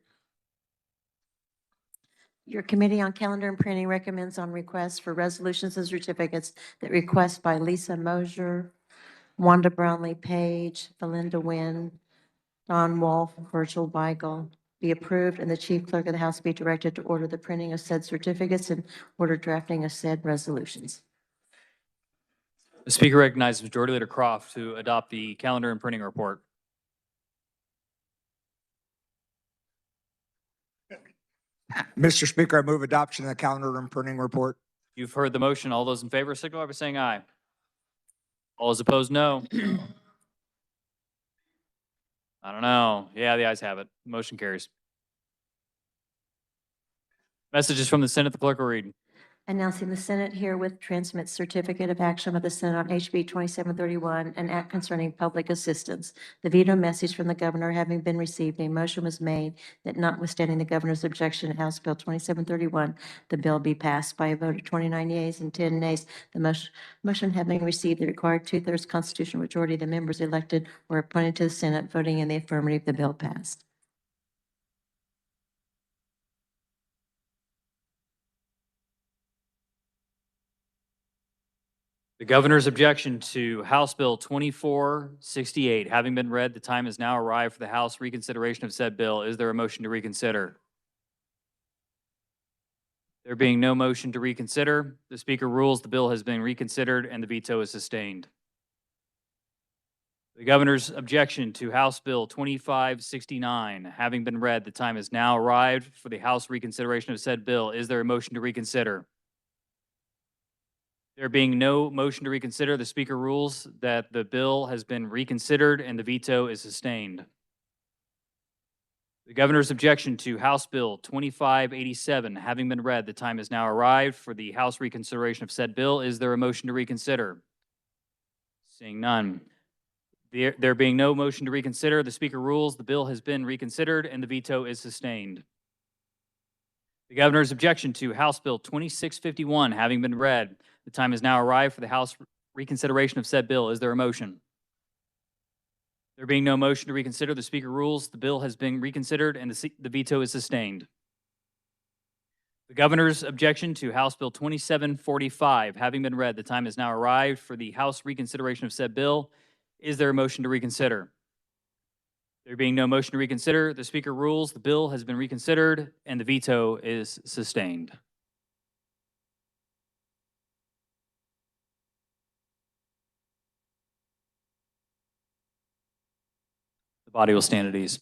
Speaker 2: Your Committee on Calendar and Printing recommends on requests for resolutions and certificates that request by Lisa Mosier, Wanda Brownlee Page, Belinda Wynn, Don Wolf, Virgil Weigel be approved, and the Chief Clerk of the House be directed to order the printing of said certificates and order drafting of said resolutions.
Speaker 1: The Speaker recognizes Majority Leader Croft to adopt the calendar and printing report.
Speaker 3: Mr. Speaker, I move adoption of the calendar and printing report.
Speaker 1: You've heard the motion. All those in favor signify by saying aye. All those opposed, no. I don't know. Yeah, the ayes have it. Motion carries. Messages from the Senate, the clerk will read.
Speaker 2: Announcing the Senate herewith transmits certificate of action of the Senate on HB 2731, an act concerning public assistance. The veto message from the governor having been received, a motion was made that notwithstanding the governor's objection to House Bill 2731, the bill be passed by a vote of 29 yeas and 10 nays. The motion having received the required two-thirds constitutional majority of the members elected or appointed to the Senate, voting in the affirmative, the bill passed.
Speaker 1: The governor's objection to House Bill 2468 having been read, the time has now arrived for the House reconsideration of said bill. Is there a motion to reconsider? There being no motion to reconsider, the Speaker rules the bill has been reconsidered and the veto is sustained. The governor's objection to House Bill 2569 having been read, the time has now arrived for the House reconsideration of said bill. Is there a motion to reconsider? There being no motion to reconsider, the Speaker rules that the bill has been reconsidered and the veto is sustained. The governor's objection to House Bill 2587 having been read, the time has now arrived for the House reconsideration of said bill. Is there a motion to reconsider? Seeing none. There being no motion to reconsider, the Speaker rules the bill has been reconsidered and the veto is sustained. The governor's objection to House Bill 2651 having been read, the time has now arrived for the House reconsideration of said bill. Is there a motion? There being no motion to reconsider, the Speaker rules the bill has been reconsidered and the veto is sustained. The governor's objection to House Bill 2745 having been read, the time has now arrived for the House reconsideration of said bill. Is there a motion to reconsider? There being no motion to reconsider, the Speaker rules the bill has been reconsidered and the veto is sustained. The body will stand at ease.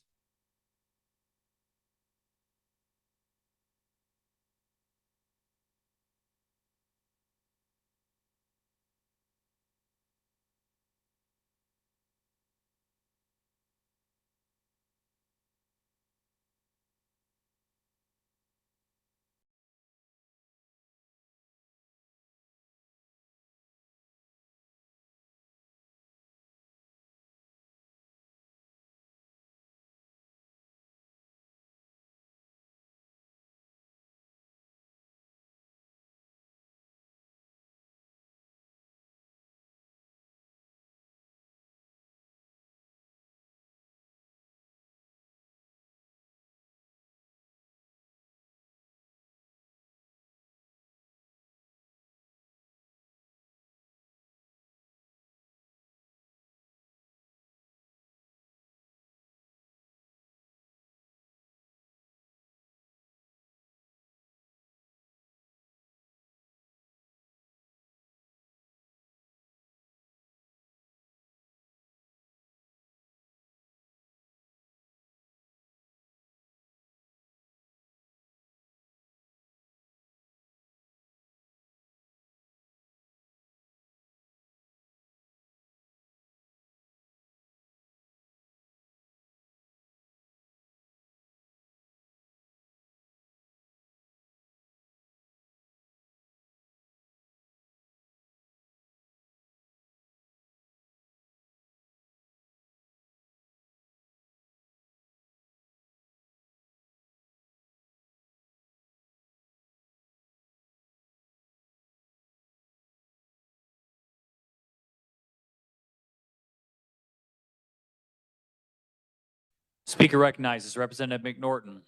Speaker 1: Speaker recognizes Representative McNorton.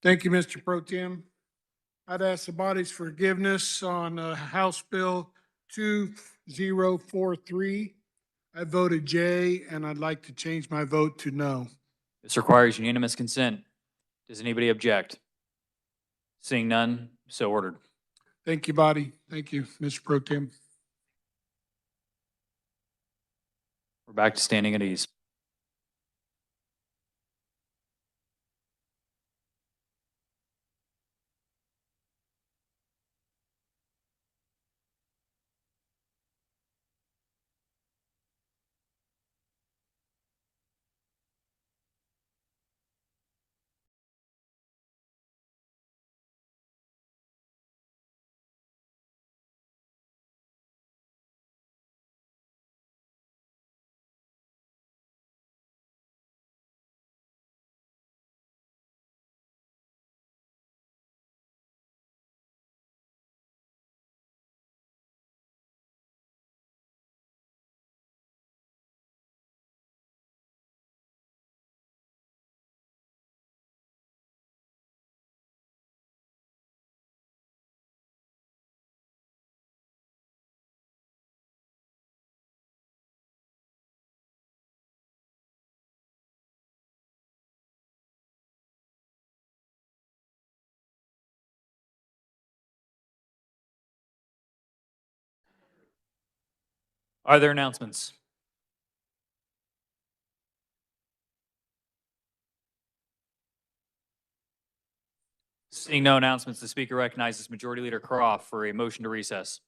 Speaker 16: Thank you, Mr. Pro Tem. I'd ask the body's forgiveness on House Bill 2043. I voted J, and I'd like to change my vote to no.
Speaker 1: This requires unanimous consent. Does anybody object? Seeing none, so ordered.
Speaker 16: Thank you, body. Thank you, Mr. Pro Tem.
Speaker 1: We're back to standing at ease. Are there announcements? Seeing no announcements, the Speaker recognizes Majority Leader Croft for a motion to recess.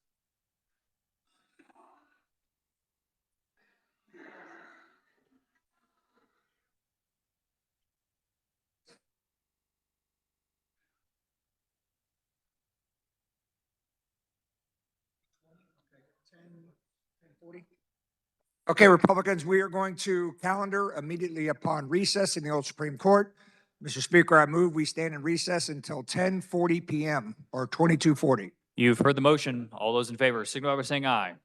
Speaker 3: Okay, Republicans, we are going to calendar immediately upon recess in the old Supreme Court. Mr. Speaker, I move we stand in recess until 10:40 PM or 22:40.
Speaker 1: You've heard the motion. All those in favor signify by saying aye.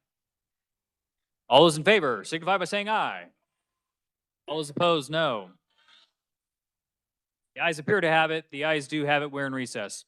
Speaker 1: All those in favor signify by saying aye. All those opposed, no. The ayes appear to have it. The ayes do have it. We're in recess.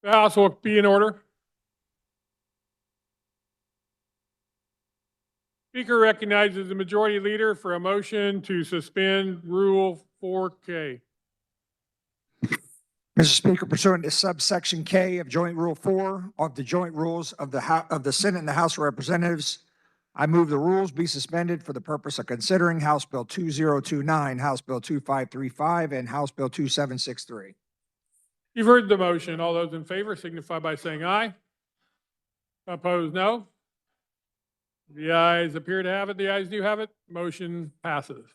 Speaker 16: The House will be in order. Speaker recognizes the Majority Leader for a motion to suspend Rule 4K.
Speaker 3: Mr. Speaker, pursuant to subsection K of Joint Rule 4 of the Joint Rules of the Senate and the House of Representatives, I move the rules be suspended for the purpose of considering House Bill 2029, House Bill 2535, and House Bill 2763.
Speaker 16: You've heard the motion. All those in favor signify by saying aye. Opposed, no. The ayes appear to have it. The ayes do have it. Motion passes.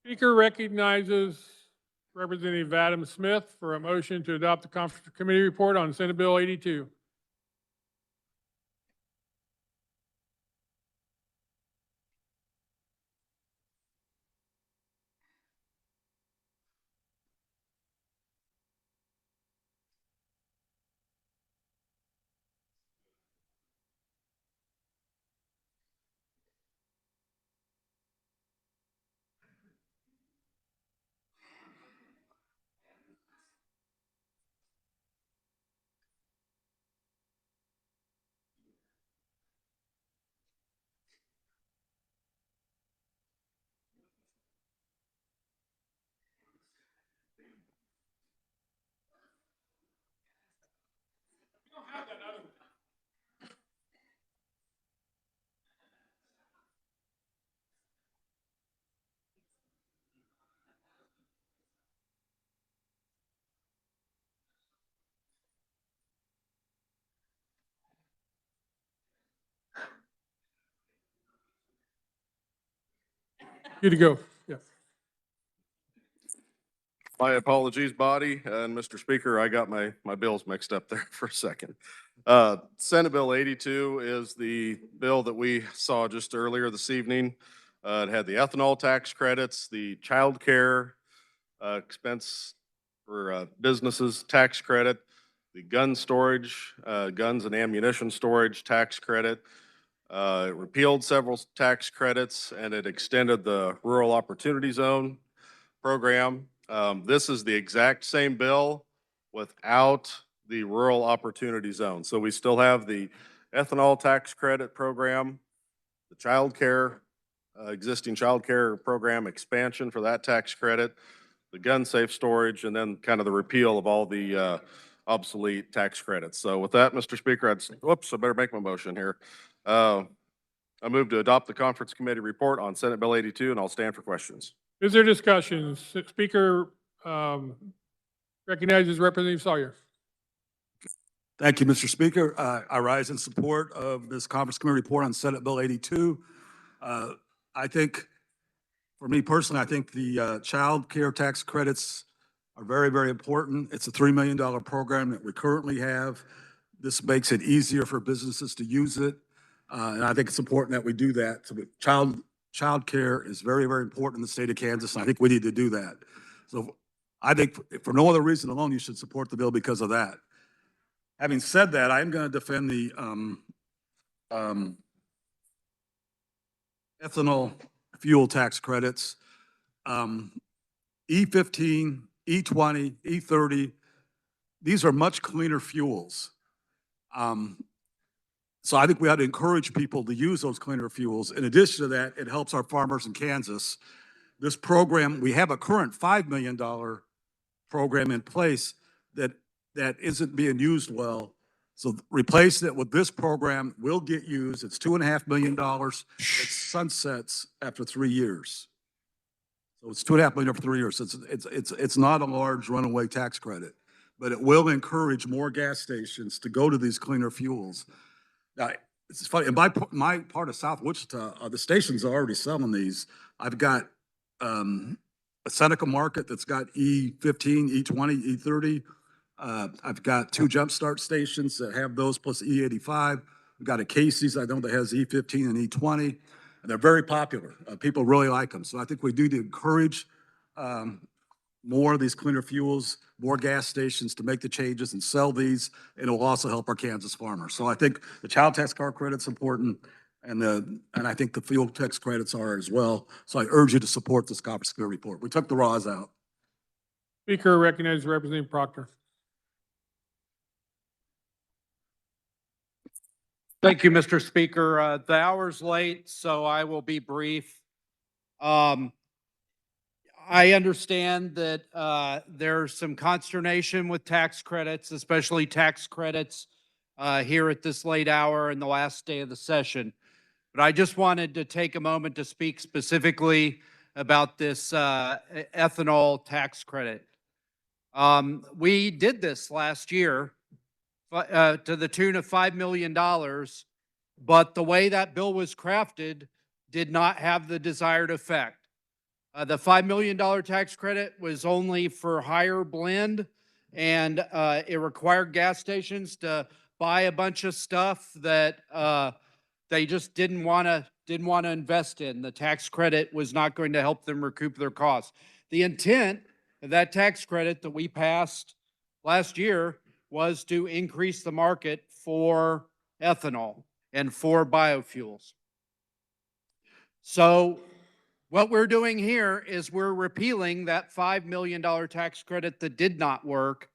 Speaker 16: Speaker recognizes Representative Adam Smith for a motion to adopt the Conference Committee report on Senate Bill 82. Good to go. Yeah.
Speaker 10: My apologies, body, and Mr. Speaker, I got my bills mixed up there for a second. Senate Bill 82 is the bill that we saw just earlier this evening. It had the ethanol tax credits, the child care expense for businesses tax credit, the gun storage, guns and ammunition storage tax credit. It repealed several tax credits, and it extended the Rural Opportunity Zone program. This is the exact same bill without the Rural Opportunity Zone. So we still have the ethanol tax credit program, the child care, existing child care program expansion for that tax credit, the gun safe storage, and then kind of the repeal of all the obsolete tax credits. So with that, Mr. Speaker, I better make my motion here. I move to adopt the Conference Committee report on Senate Bill 82, and I'll stand for questions.
Speaker 16: Is there discussion? Speaker recognizes Representative Sawyer.
Speaker 11: Thank you, Mr. Speaker. I rise in support of this Conference Committee report on Senate Bill 82. I think, for me personally, I think the child care tax credits are very, very important. It's a $3 million program that we currently have. This makes it easier for businesses to use it. And I think it's important that we do that. So child care is very, very important in the state of Kansas, and I think we need to do that. So I think for no other reason alone, you should support the bill because of that. Having said that, I am going to defend the ethanol fuel tax credits. E15, E20, E30, these are much cleaner fuels. So I think we ought to encourage people to use those cleaner fuels. In addition to that, it helps our farmers in Kansas. This program, we have a current $5 million program in place that isn't being used well. So replacing it with this program will get used. It's $2.5 million. It sunsets after 3 years. So it's $2.5 million for 3 years. It's not a large runaway tax credit, but it will encourage more gas stations to go to these cleaner fuels. Now, it's funny, in my part of South Wichita, the stations are already selling these. I've got a Seneca Market that's got E15, E20, E30. I've got 2 Jumpstart stations that have those plus E85. We've got a Casey's, I know, that has E15 and E20, and they're very popular. People really like them. So I think we do need to encourage more of these cleaner fuels, more gas stations to make the changes and sell these, and it will also help our Kansas farmers. So I think the child tax car credit's important, and I think the fuel tax credits are as well. So I urge you to support this Conference Committee report. We took the raws out.
Speaker 16: Speaker recognizes Representative Proctor.
Speaker 9: Thank you, Mr. Speaker. The hour's late, so I will be brief. I understand that there's some consternation with tax credits, especially tax credits here at this late hour and the last day of the session. But I just wanted to take a moment to speak specifically about this ethanol tax credit. We did this last year to the tune of $5 million, but the way that bill was crafted did not have the desired effect. The $5 million tax credit was only for higher blend, and it required gas stations to buy a bunch of stuff that they just didn't want to invest in. The tax credit was not going to help them recoup their costs. The intent of that tax credit that we passed last year was to increase the market for ethanol and for biofuels. So what we're doing here is we're repealing that $5 million tax credit that did not work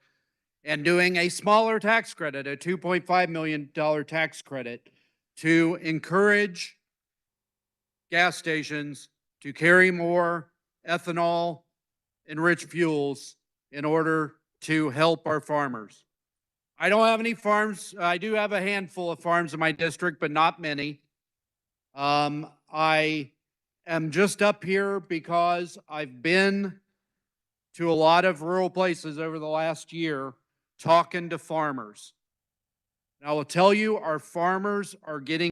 Speaker 9: and doing a smaller tax credit, a $2.5 million tax credit, to encourage gas stations to carry more ethanol-enriched fuels in order to help our farmers. I don't have any farms. I do have a handful of farms in my district, but not many. I am just up here because I've been to a lot of rural places over the last year talking to farmers. And I will tell you, our farmers are getting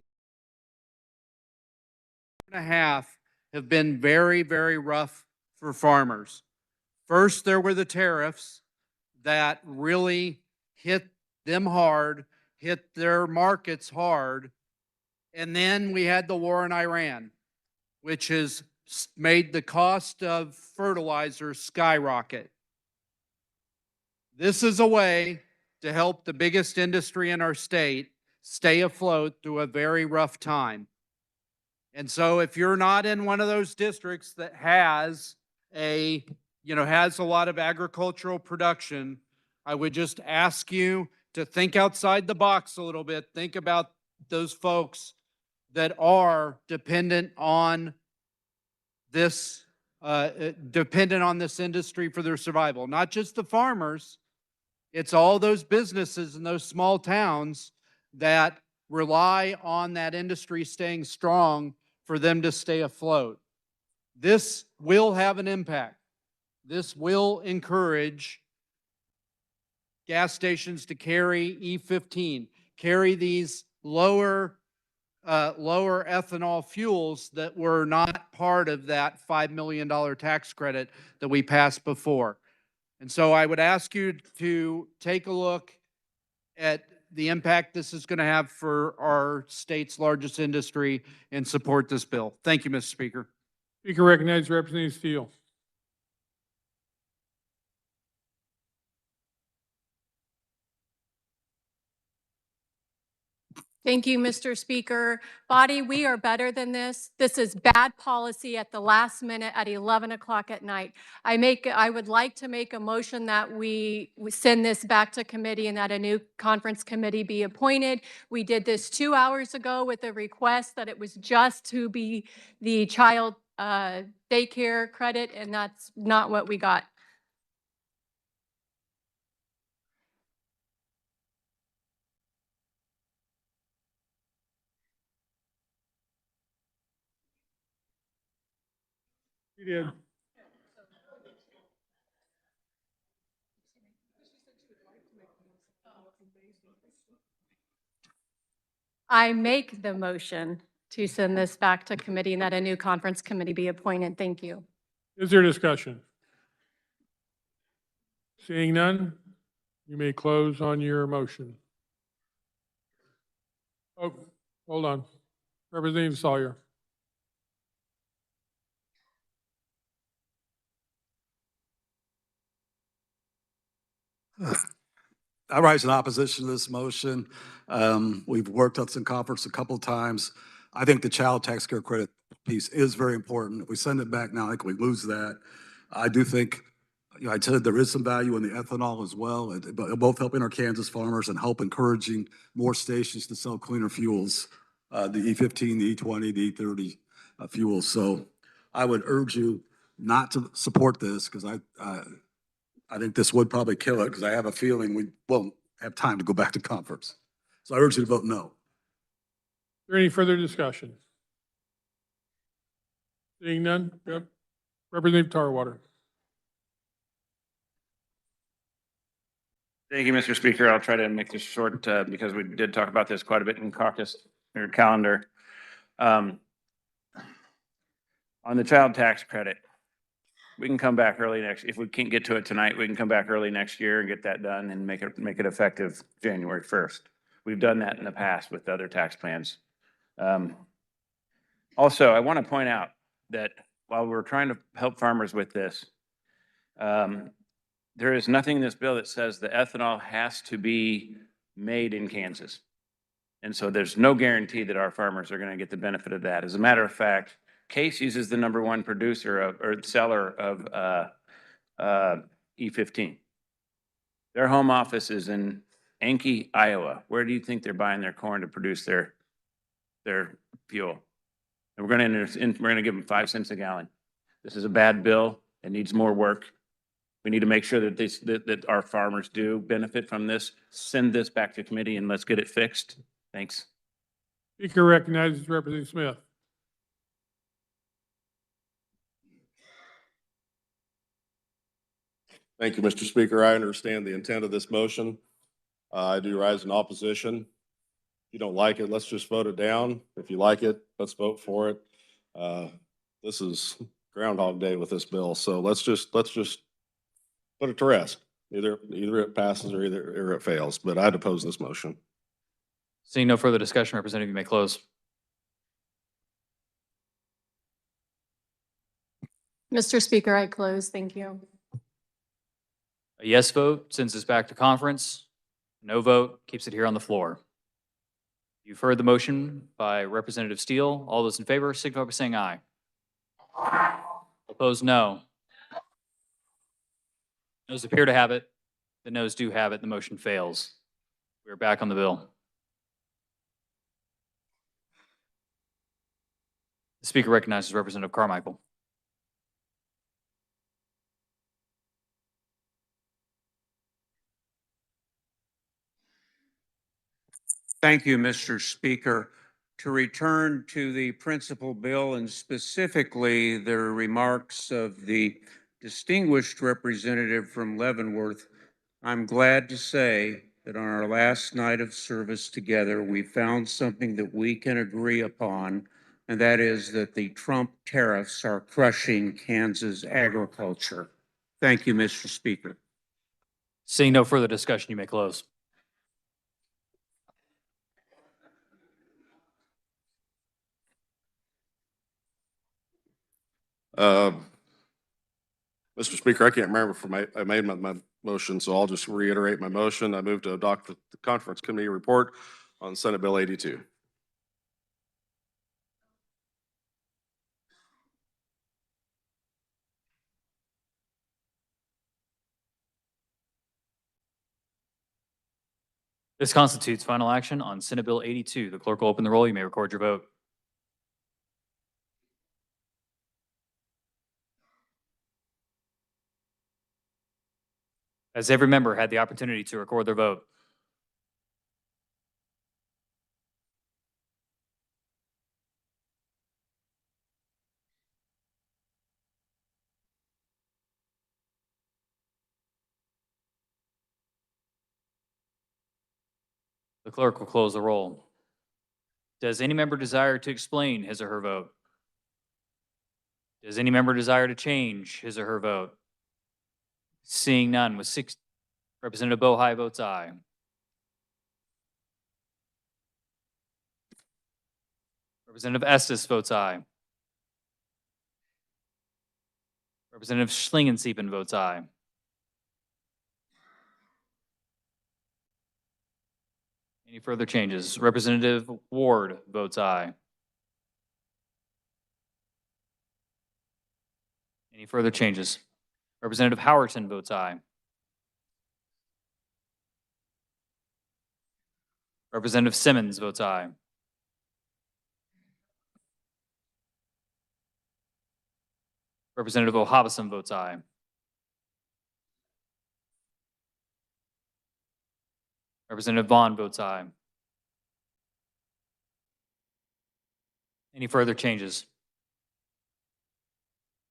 Speaker 9: and a half have been very, very rough for farmers. First, there were the tariffs that really hit them hard, hit their markets hard. And then we had the war in Iran, which has made the cost of fertilizer skyrocket. This is a way to help the biggest industry in our state stay afloat through a very rough time. And so if you're not in one of those districts that has a lot of agricultural production, I would just ask you to think outside the box a little bit. Think about those folks that are dependent on this industry for their survival. Not just the farmers, it's all those businesses in those small towns that rely on that industry staying strong for them to stay afloat. This will have an impact. This will encourage gas stations to carry E15, carry these lower ethanol fuels that were not part of that $5 million tax credit that we passed before. And so I would ask you to take a look at the impact this is going to have for our state's largest industry and support this bill. Thank you, Mr. Speaker.
Speaker 16: Speaker recognizes Representative Steele.
Speaker 17: Thank you, Mr. Speaker. Body, we are better than this. This is bad policy at the last minute at 11 o'clock at night. I would like to make a motion that we send this back to committee and that a new conference committee be appointed. We did this 2 hours ago with a request that it was just to be the child daycare credit, and that's not what we got.
Speaker 16: You did.
Speaker 17: I make the motion to send this back to committee and that a new conference committee be appointed. Thank you.
Speaker 16: Is there discussion? Seeing none, you may close on your motion. Oh, hold on. Representative Sawyer.
Speaker 11: I rise in opposition to this motion. We've worked on this in conference a couple of times. I think the child tax care credit piece is very important. If we send it back now, I think we lose that. I do think I said there is some value in the ethanol as well, but both helping our Kansas farmers and help encouraging more stations to sell cleaner fuels, the E15, the E20, the E30 fuels. So I would urge you not to support this because I think this would probably kill it because I have a feeling we won't have time to go back to conference. So I urge you to vote no.
Speaker 16: Is there any further discussion? Seeing none? Yep. Representative Tarwater.
Speaker 8: Thank you, Mr. Speaker. I'll try to make this short because we did talk about this quite a bit in caucus or calendar. On the child tax credit, we can come back early if we can't get to it tonight, we can come back early next year and get that done and make it effective January 1st. We've done that in the past with other tax plans. Also, I want to point out that while we're trying to help farmers with this, there is nothing in this bill that says the ethanol has to be made in Kansas. And so there's no guarantee that our farmers are going to get the benefit of that. As a matter of fact, Case uses the #1 producer or seller of E15. Their home office is in Enki, Iowa. Where do you think they're buying their corn to produce their fuel? And we're going to give them 5 cents a gallon. This is a bad bill. It needs more work. We need to make sure that that our farmers do benefit from this. Send this back to committee and let's get it fixed. Thanks.
Speaker 16: Speaker recognizes Representative Smith.
Speaker 10: Thank you, Mr. Speaker. I understand the intent of this motion. I do rise in opposition. If you don't like it, let's just vote it down. If you like it, let's vote for it. This is Groundhog Day with this bill, so let's just put it to rest. Either it passes or either it fails, but I'd oppose this motion.
Speaker 1: Seeing no further discussion, Representative, you may close.
Speaker 17: Mr. Speaker, I close. Thank you.
Speaker 1: A yes vote sends us back to conference. No vote keeps it here on the floor. You've heard the motion by Representative Steele. All those in favor signify by saying aye. Opposed, no. Noes appear to have it. The noes do have it. The motion fails. We're back on the bill. The Speaker recognizes Representative Carmichael.
Speaker 8: Thank you, Mr. Speaker. To return to the principal bill and specifically the remarks of the distinguished representative from Leavenworth, I'm glad to say that on our last night of service together, we found something that we can agree upon, and that is that the Trump tariffs are crushing Kansas agriculture. Thank you, Mr. Speaker.
Speaker 1: Seeing no further discussion, you may close.
Speaker 10: Mr. Speaker, I can't remember if I made my motion, so I'll just reiterate my motion. I move to adopt the conference committee report on Senate Bill 82.
Speaker 1: This constitutes final action on Senate Bill 82. The clerk will open the roll. You may record your vote. Has every member had the opportunity to record their vote? The clerk will close the roll. Does any member desire to explain his or her vote? Does any member desire to change his or her vote? Seeing none, with Representative Bohai votes aye. Representative Estes votes aye. Representative Schlingensiepen votes aye. Any further changes? Representative Ward votes aye. Any further changes? Representative Howerton votes aye. Representative Simmons votes aye. Representative O'Habison votes aye. Representative Vaughn votes aye. Any further changes?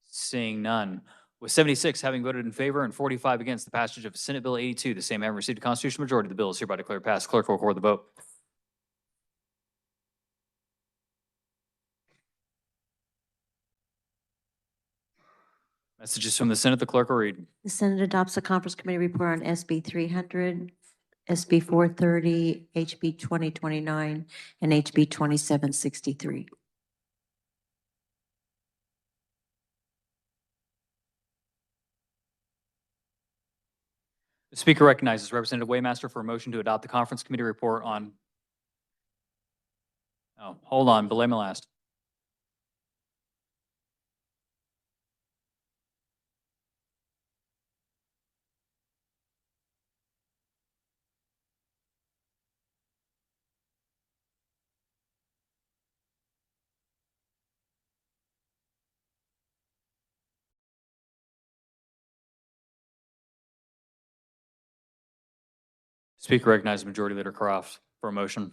Speaker 1: Seeing none. With 76 having voted in favor and 45 against the passage of Senate Bill 82, the same having received a constitutional majority, the bill is hereby declared passed. Clerk will record the vote. Messages from the Senate, the clerk will read.
Speaker 2: The Senate adopts a conference committee report on SB 300, SB 430, HB 2029, and HB 2763.
Speaker 1: The Speaker recognizes Representative Waymaster for a motion to adopt the conference committee report on. Oh, hold on, belay my last. Speaker recognizes Majority Leader Croft for a motion.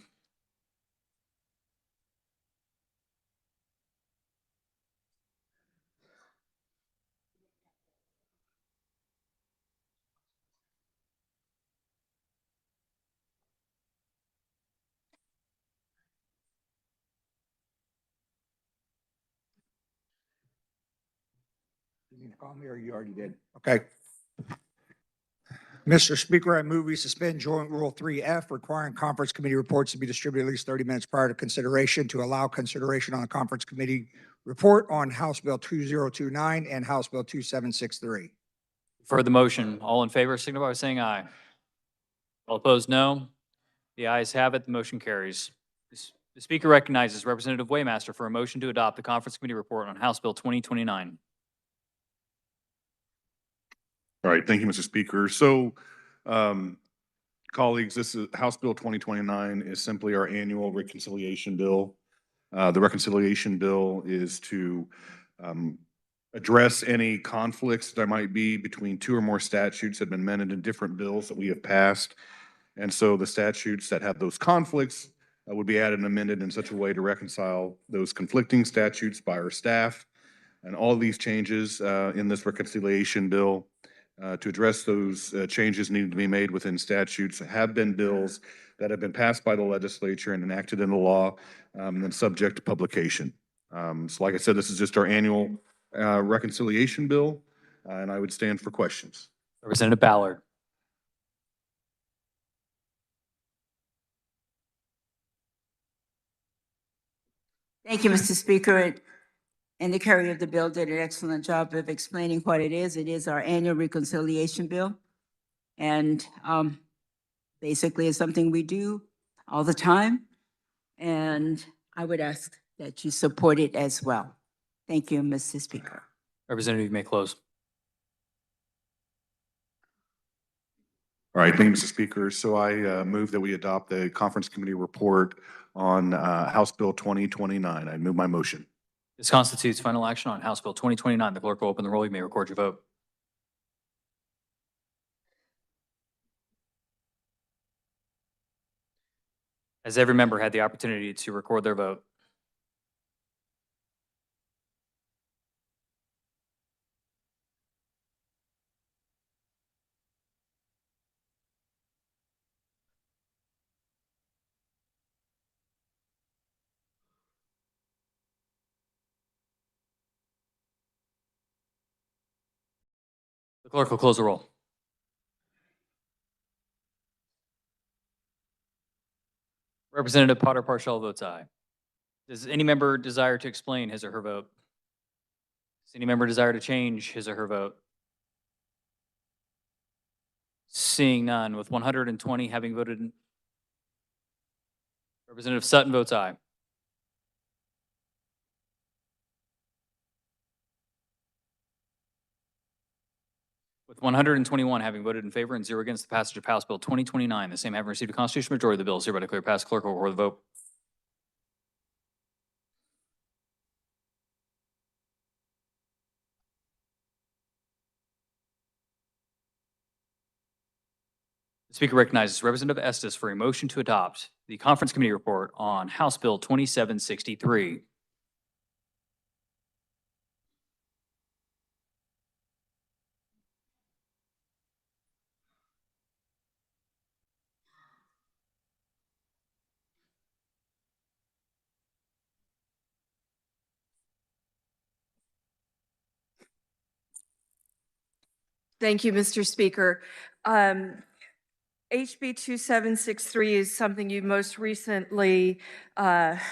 Speaker 3: You need to call me or you already did? Okay. Mr. Speaker, I move we suspend Joint Rule 3F requiring conference committee reports to be distributed at least 30 minutes prior to consideration to allow consideration on the conference committee report on House Bill 2029 and House Bill 2763.
Speaker 1: For the motion, all in favor signify by saying aye. All opposed, no. The ayes have it, the motion carries. The Speaker recognizes Representative Waymaster for a motion to adopt the conference committee report on House Bill 2029.
Speaker 18: All right, thank you, Mr. Speaker. So, colleagues, this is House Bill 2029 is simply our annual reconciliation bill. The reconciliation bill is to address any conflicts there might be between two or more statutes that have been amended in different bills that we have passed. And so the statutes that have those conflicts would be added and amended in such a way to reconcile those conflicting statutes by our staff. And all of these changes in this reconciliation bill to address those changes needed to be made within statutes have been bills that have been passed by the legislature and enacted into law and subject to publication. So like I said, this is just our annual reconciliation bill, and I would stand for questions.
Speaker 1: Representative Ballard.
Speaker 19: Thank you, Mr. Speaker. And the carrier of the bill did an excellent job of explaining what it is. It is our annual reconciliation bill. And basically it's something we do all the time. And I would ask that you support it as well. Thank you, Mr. Speaker.
Speaker 1: Representative, you may close.
Speaker 18: All right, thank you, Mr. Speaker. So I move that we adopt the conference committee report on House Bill 2029. I move my motion.
Speaker 1: This constitutes final action on House Bill 2029. The clerk will open the roll. You may record your vote. Has every member had the opportunity to record their vote? The clerk will close the roll. Representative Potter Parshall votes aye. Does any member desire to explain his or her vote? Does any member desire to change his or her vote? Seeing none, with 120 having voted, Representative Sutton votes aye. With 121 having voted in favor and 0 against the passage of House Bill 2029, the same having received a constitutional majority, the bill is hereby declared passed. Clerk will record the vote. The Speaker recognizes Representative Estes for a motion to adopt the Conference Committee report on House Bill 2763.
Speaker 20: Thank you, Mr. Speaker. HB 2763 is something you most recently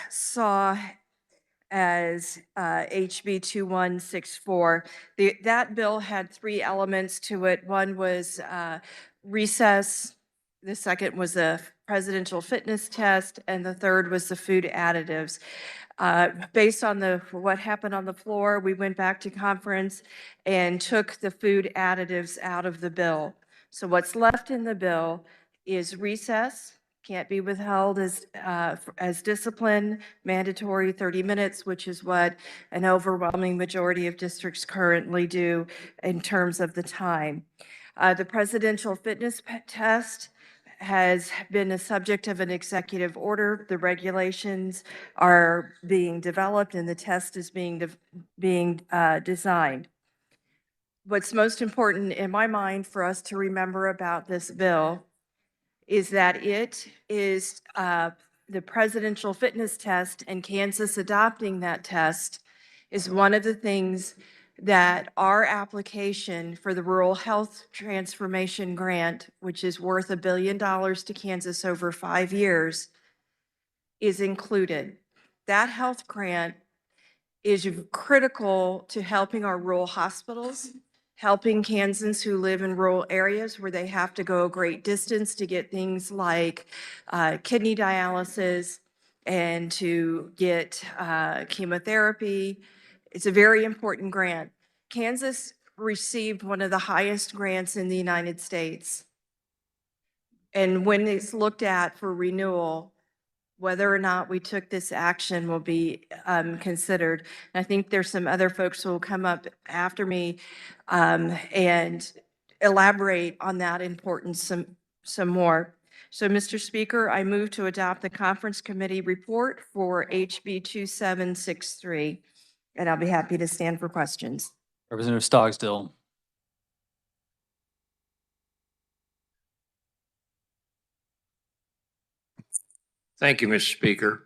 Speaker 20: saw as HB 2164. That bill had 3 elements to it. One was recess, the second was a presidential fitness test, and the third was the food additives. Based on what happened on the floor, we went back to conference and took the food additives out of the bill. So what's left in the bill is recess, can't be withheld as discipline, mandatory 30 minutes, which is what an overwhelming majority of districts currently do in terms of the time. The presidential fitness test has been a subject of an executive order. The regulations are being developed and the test is being designed. What's most important in my mind for us to remember about this bill is that it is the presidential fitness test, and Kansas adopting that test is one of the things that our application for the Rural Health Transformation Grant, which is worth $1 billion to Kansas over 5 years, is included. That health grant is critical to helping our rural hospitals, helping Kansans who live in rural areas where they have to go a great distance to get things like kidney dialysis and to get chemotherapy. It's a very important grant. Kansas received one of the highest grants in the United States. And when it's looked at for renewal, whether or not we took this action will be considered. And I think there's some other folks who will come up after me and elaborate on that importance some more. So, Mr. Speaker, I move to adopt the Conference Committee report for HB 2763, and I'll be happy to stand for questions.
Speaker 1: Representative Stogsdill.
Speaker 8: Thank you, Mr. Speaker.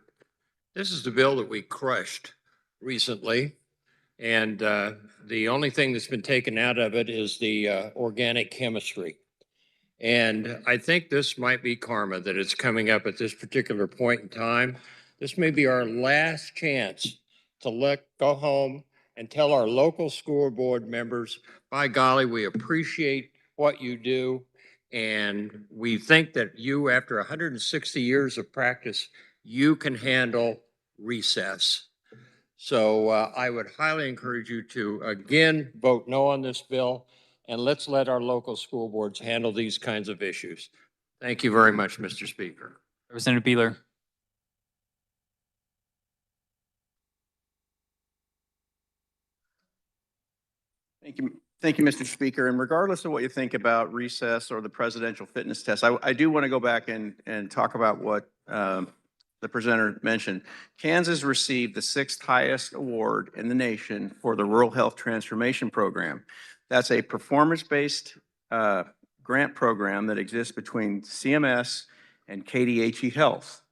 Speaker 8: This is the bill that we crushed recently, and the only thing that's been taken out of it is the organic chemistry. And I think this might be karma that it's coming up at this particular point in time. This may be our last chance to go home and tell our local school board members, by golly, we appreciate what you do. And we think that you, after 160 years of practice, you can handle recess. So I would highly encourage you to, again, vote no on this bill, and let's let our local school boards handle these kinds of issues. Thank you very much, Mr. Speaker.
Speaker 1: Representative Beeler.
Speaker 21: Thank you, Mr. Speaker. And regardless of what you think about recess or the presidential fitness test, I do want to go back and talk about what the presenter mentioned. Kansas received the 6th highest award in the nation for the Rural Health Transformation Program. That's a performance-based grant program that exists between CMS and KDHE Health.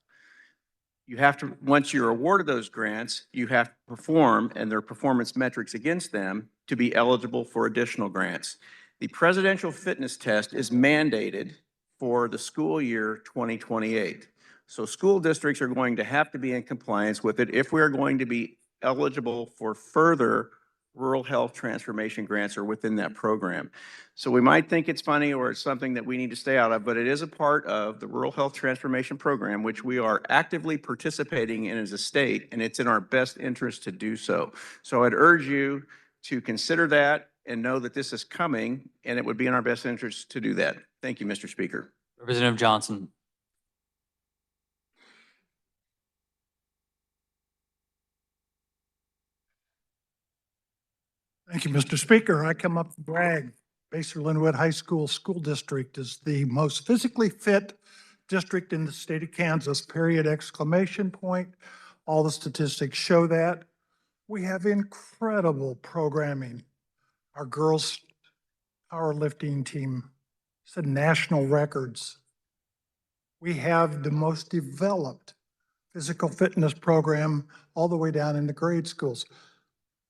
Speaker 21: You have to, once you're awarded those grants, you have to perform, and there are performance metrics against them to be eligible for additional grants. The presidential fitness test is mandated for the school year 2028. So school districts are going to have to be in compliance with it if we're going to be eligible for further rural health transformation grants or within that program. So we might think it's funny or it's something that we need to stay out of, but it is a part of the Rural Health Transformation Program, which we are actively participating in as a state, and it's in our best interest to do so. So I'd urge you to consider that and know that this is coming, and it would be in our best interest to do that. Thank you, Mr. Speaker.
Speaker 1: Representative Johnson.
Speaker 4: Thank you, Mr. Speaker. I come up to brag. Baser Linwood High School School District is the most physically fit district in the state of Kansas, period, exclamation point. All the statistics show that. We have incredible programming. Our girls powerlifting team set national records. We have the most developed physical fitness program all the way down into grade schools.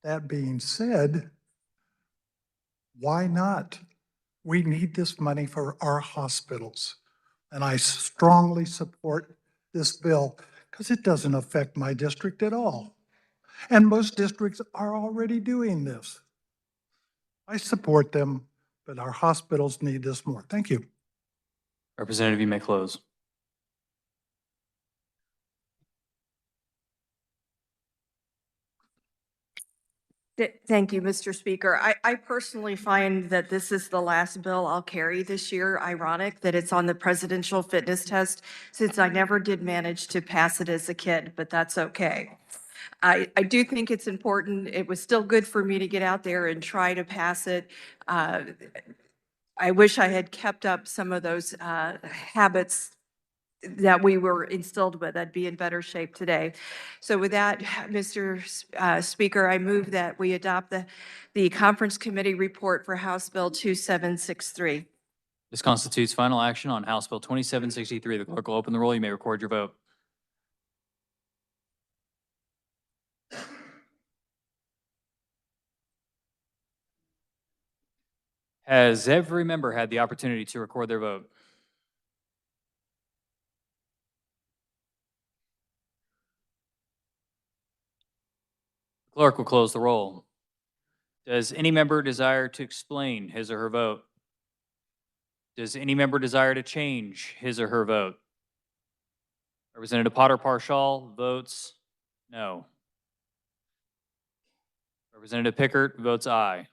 Speaker 4: That being said, why not? We need this money for our hospitals. And I strongly support this bill because it doesn't affect my district at all. And most districts are already doing this. I support them, but our hospitals need this more. Thank you.
Speaker 1: Representative, you may close.
Speaker 20: Thank you, Mr. Speaker. I personally find that this is the last bill I'll carry this year. Ironic that it's on the presidential fitness test, since I never did manage to pass it as a kid, but that's okay. I do think it's important. It was still good for me to get out there and try to pass it. I wish I had kept up some of those habits that we were instilled with. I'd be in better shape today. So with that, Mr. Speaker, I move that we adopt the conference committee report for House Bill 2763.
Speaker 1: This constitutes final action on House Bill 2763. The clerk will open the roll. You may record your vote. Has every member had the opportunity to record their vote? Clerk will close the roll. Does any member desire to explain his or her vote? Does any member desire to change his or her vote? Representative Potter Parshall votes no. Representative Pickert votes aye.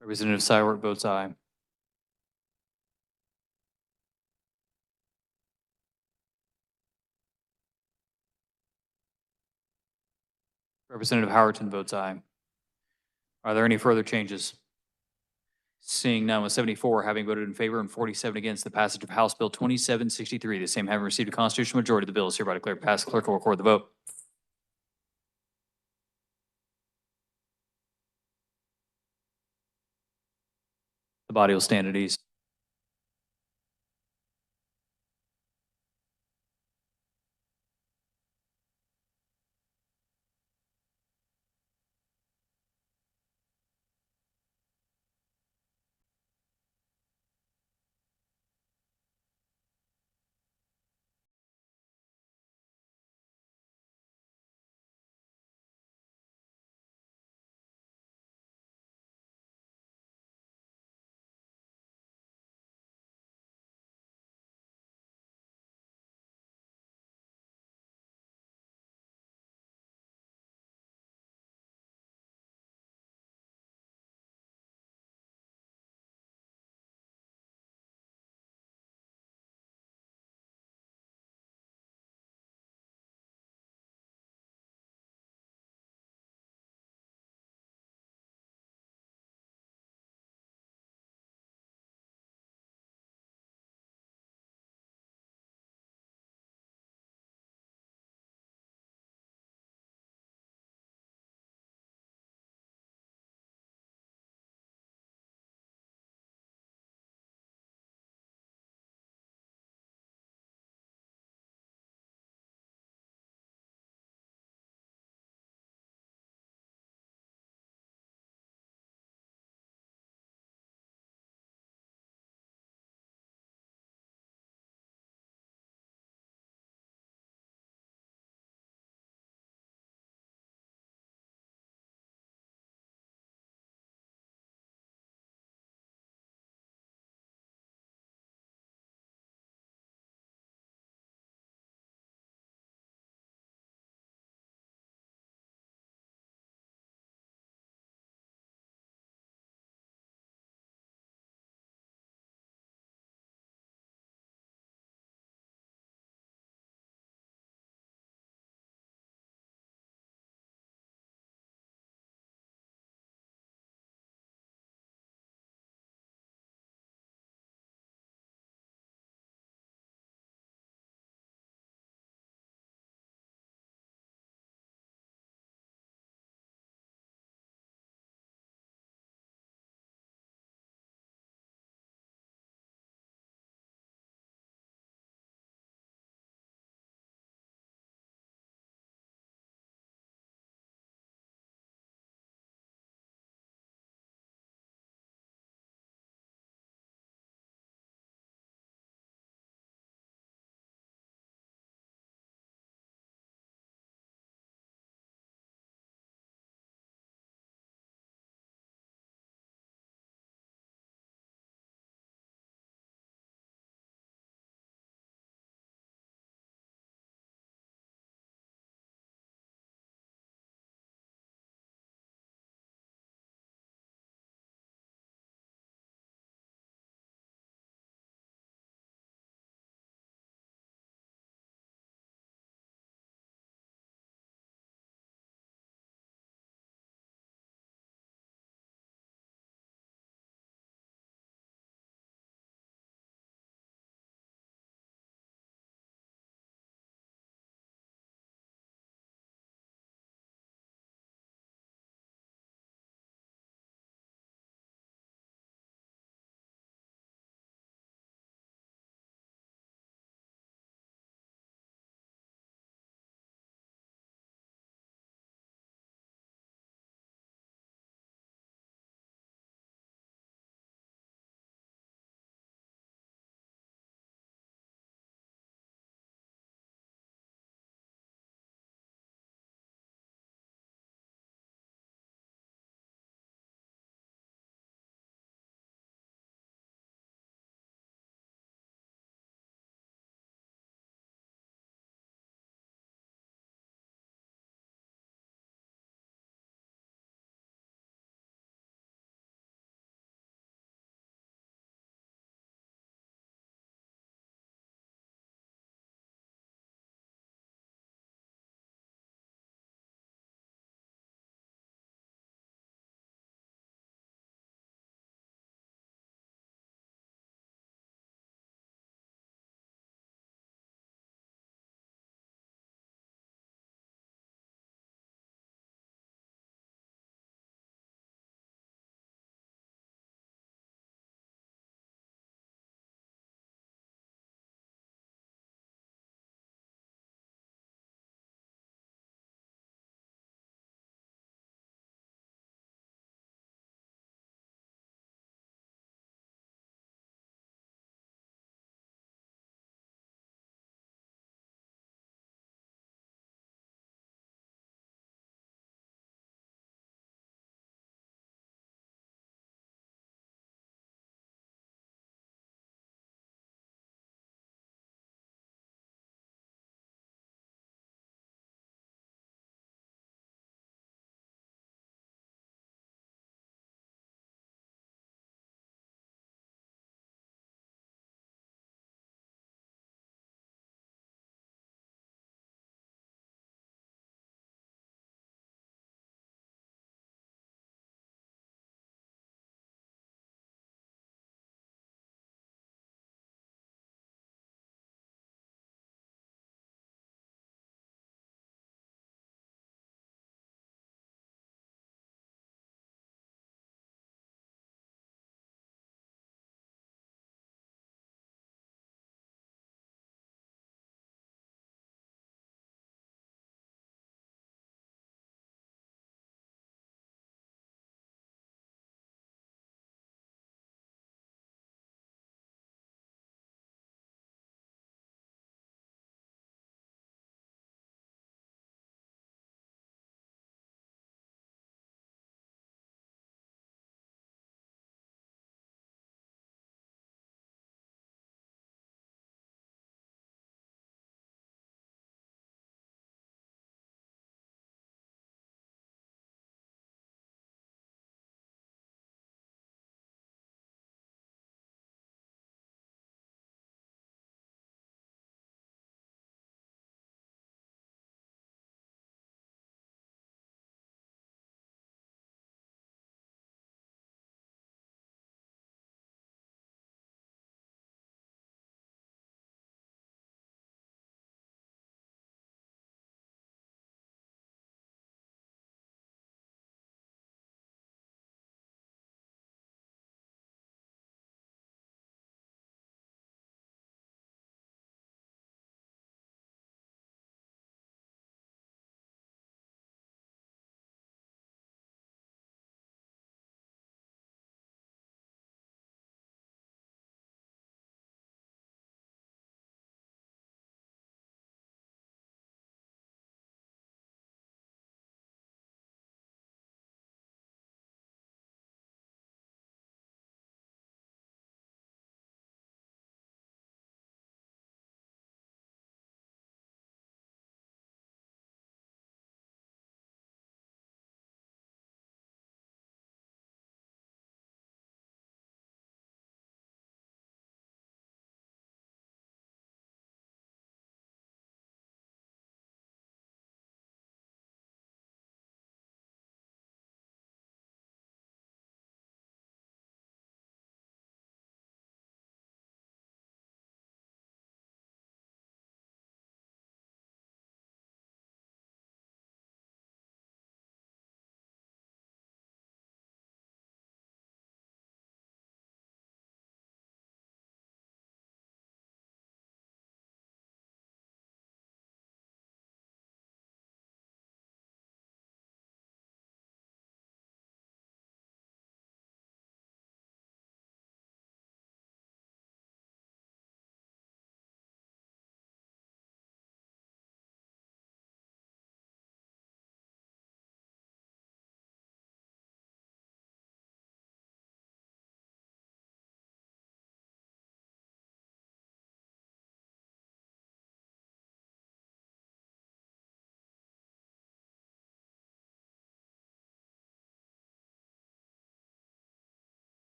Speaker 1: Representative Cywart votes aye. Representative Howerton votes aye. Are there any further changes? Seeing none, with 74 having voted in favor and 47 against the passage of House Bill 2763, the same having received a constitutional majority, the bill is hereby declared passed. Clerk will record the vote. The body will stand at ease.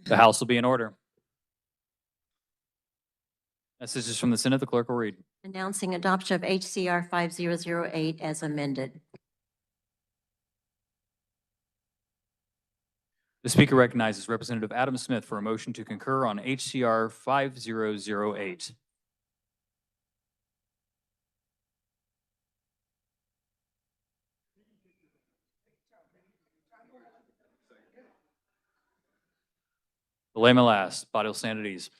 Speaker 1: The House will be in order. Messages from the Senate, the clerk will read.
Speaker 2: Announcing adoption of HCR 5008 as amended.
Speaker 1: The Speaker recognizes Representative Adam Smith for a motion to concur on HCR 5008. Belay my last. Body will stand at ease.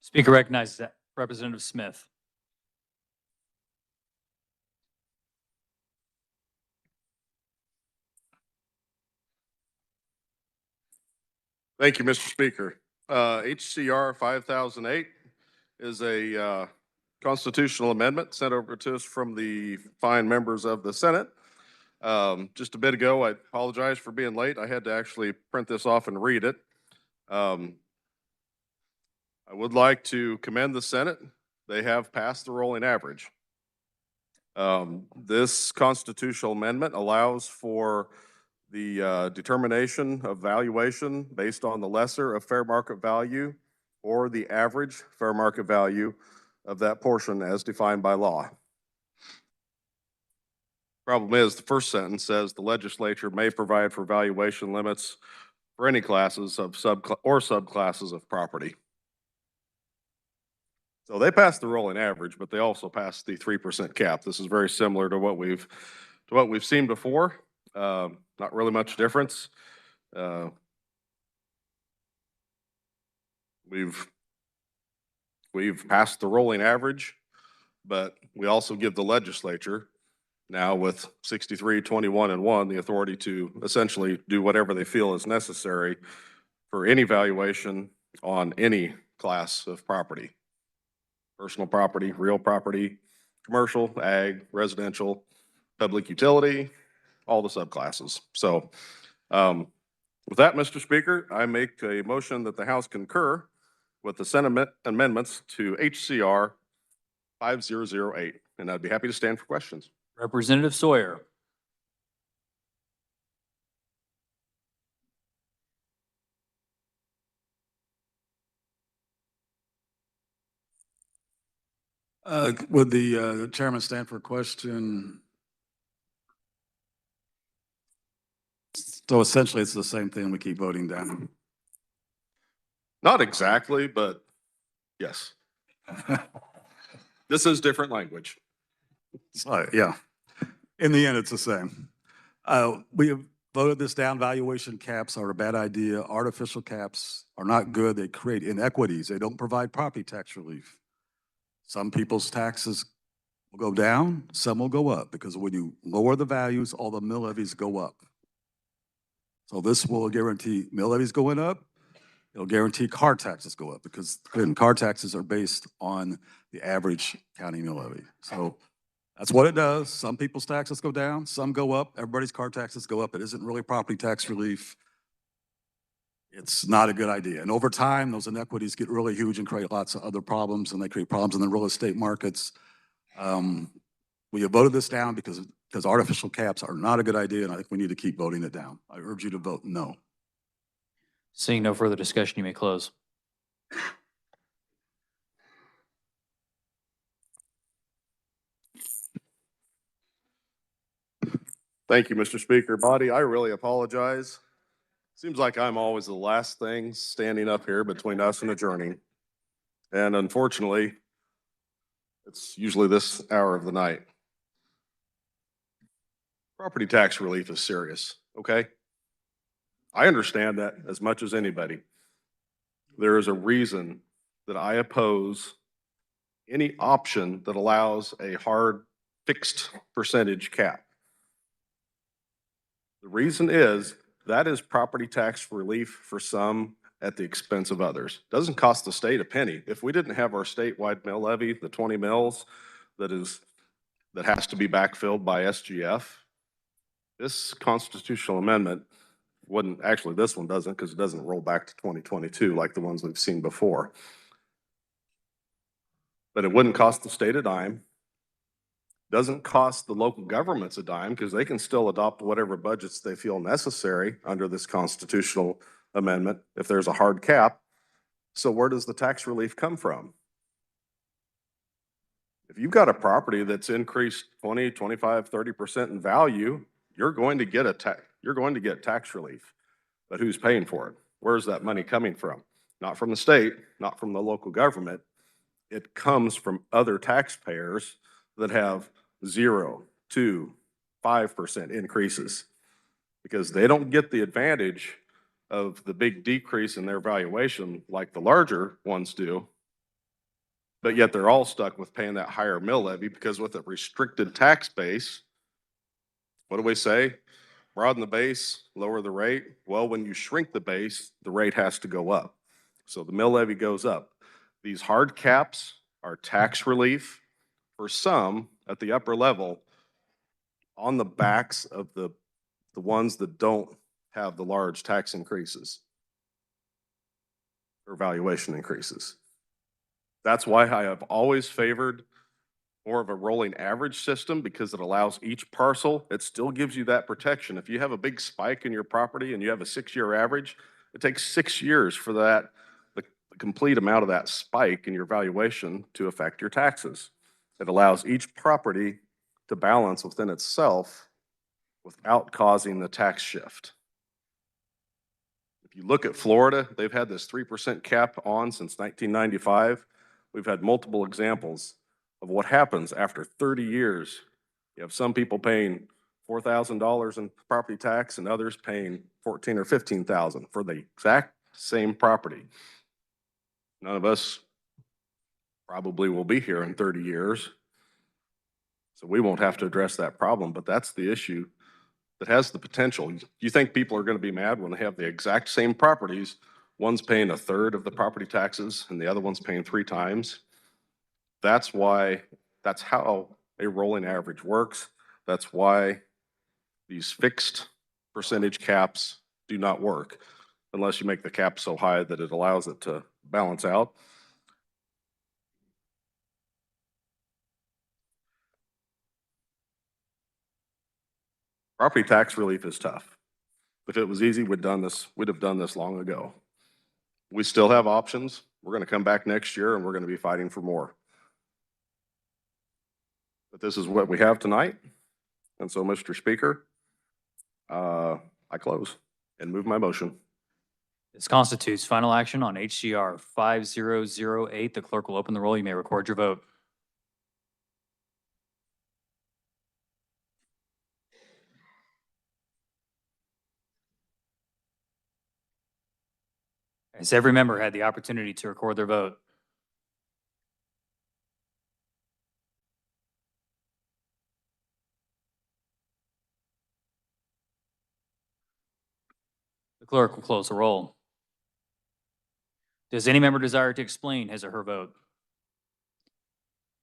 Speaker 1: Speaker recognizes Representative Smith.
Speaker 10: Thank you, Mr. Speaker. HCR 5008 is a constitutional amendment sent over to us from the fine members of the Senate. Just a bit ago, I apologize for being late. I had to actually print this off and read it. I would like to commend the Senate. They have passed the rolling average. This constitutional amendment allows for the determination of valuation based on the lesser of fair market value or the average fair market value of that portion as defined by law. Problem is, the first sentence says the legislature may provide for valuation limits for any classes of subclasses of property. So they passed the rolling average, but they also passed the 3% cap. This is very similar to what we've seen before. Not really much difference. We've passed the rolling average, but we also give the legislature now with 63, 21, and 1 the authority to essentially do whatever they feel is necessary for any valuation on any class of property. Personal property, real property, commercial, ag, residential, public utility, all the subclasses. So with that, Mr. Speaker, I make a motion that the House concur with the Senate amendments to HCR 5008, and I'd be happy to stand for questions.
Speaker 1: Representative Sawyer.
Speaker 11: Would the chairman stand for a question? So essentially, it's the same thing. We keep voting down.
Speaker 10: Not exactly, but yes. This is different language.
Speaker 11: Yeah. In the end, it's the same. We have voted this down. Valuation caps are a bad idea. Artificial caps are not good. They create inequities. They don't provide property tax relief. Some people's taxes will go down, some will go up, because when you lower the values, all the mill levies go up. So this will guarantee mill levies going up. It'll guarantee car taxes go up, because car taxes are based on the average county mill levy. So that's what it does. Some people's taxes go down, some go up. Everybody's car taxes go up. It isn't really property tax relief. It's not a good idea. And over time, those inequities get really huge and create lots of other problems, and they create problems in the real estate markets. We have voted this down because artificial caps are not a good idea, and I think we need to keep voting it down. I urge you to vote no.
Speaker 1: Seeing no further discussion, you may close.
Speaker 10: Thank you, Mr. Speaker. Body, I really apologize. Seems like I'm always the last thing standing up here between us and adjourning. And unfortunately, It's usually this hour of the night. Property tax relief is serious, okay? I understand that as much as anybody. There is a reason that I oppose any option that allows a hard fixed percentage cap. The reason is that is property tax relief for some at the expense of others. Doesn't cost the state a penny. If we didn't have our statewide mill levy, the 20 mills that has to be backfilled by SGF, this constitutional amendment wouldn't, actually this one doesn't because it doesn't roll back to 2022 like the ones we've seen before. But it wouldn't cost the state a dime. Doesn't cost the local governments a dime because they can still adopt whatever budgets they feel necessary under this constitutional amendment if there's a hard cap. So where does the tax relief come from? If you've got a property that's increased 20, 25, 30% in value, you're going to get tax relief. But who's paying for it? Where's that money coming from? Not from the state, not from the local government. It comes from other taxpayers that have 0, 2, 5% increases because they don't get the advantage of the big decrease in their valuation like the larger ones do. But yet they're all stuck with paying that higher mill levy because with a restricted tax base, what do we say? Broaden the base, lower the rate. Well, when you shrink the base, the rate has to go up. So the mill levy goes up. These hard caps are tax relief for some at the upper level on the backs of the ones that don't have the large tax increases or valuation increases. That's why I have always favored more of a rolling average system because it allows each parcel, it still gives you that protection. If you have a big spike in your property and you have a 6-year average, it takes 6 years for the complete amount of that spike in your valuation to affect your taxes. It allows each property to balance within itself without causing the tax shift. If you look at Florida, they've had this 3% cap on since 1995. We've had multiple examples of what happens after 30 years. You have some people paying $4,000 in property tax and others paying $14,000 or $15,000 for the exact same property. None of us probably will be here in 30 years, so we won't have to address that problem, but that's the issue that has the potential. You think people are going to be mad when they have the exact same properties, one's paying 1/3 of the property taxes and the other one's paying 3 times? That's how a rolling average works. That's why these fixed percentage caps do not work unless you make the cap so high that it allows it to balance out. Property tax relief is tough. If it was easy, we'd have done this long ago. We still have options. We're going to come back next year and we're going to be fighting for more. But this is what we have tonight. And so, Mr. Speaker, I close and move my motion.
Speaker 1: This constitutes final action on HCR 5008. The clerk will open the roll. You may record your vote. Has every member had the opportunity to record their vote? The clerk will close the roll. Does any member desire to explain his or her vote?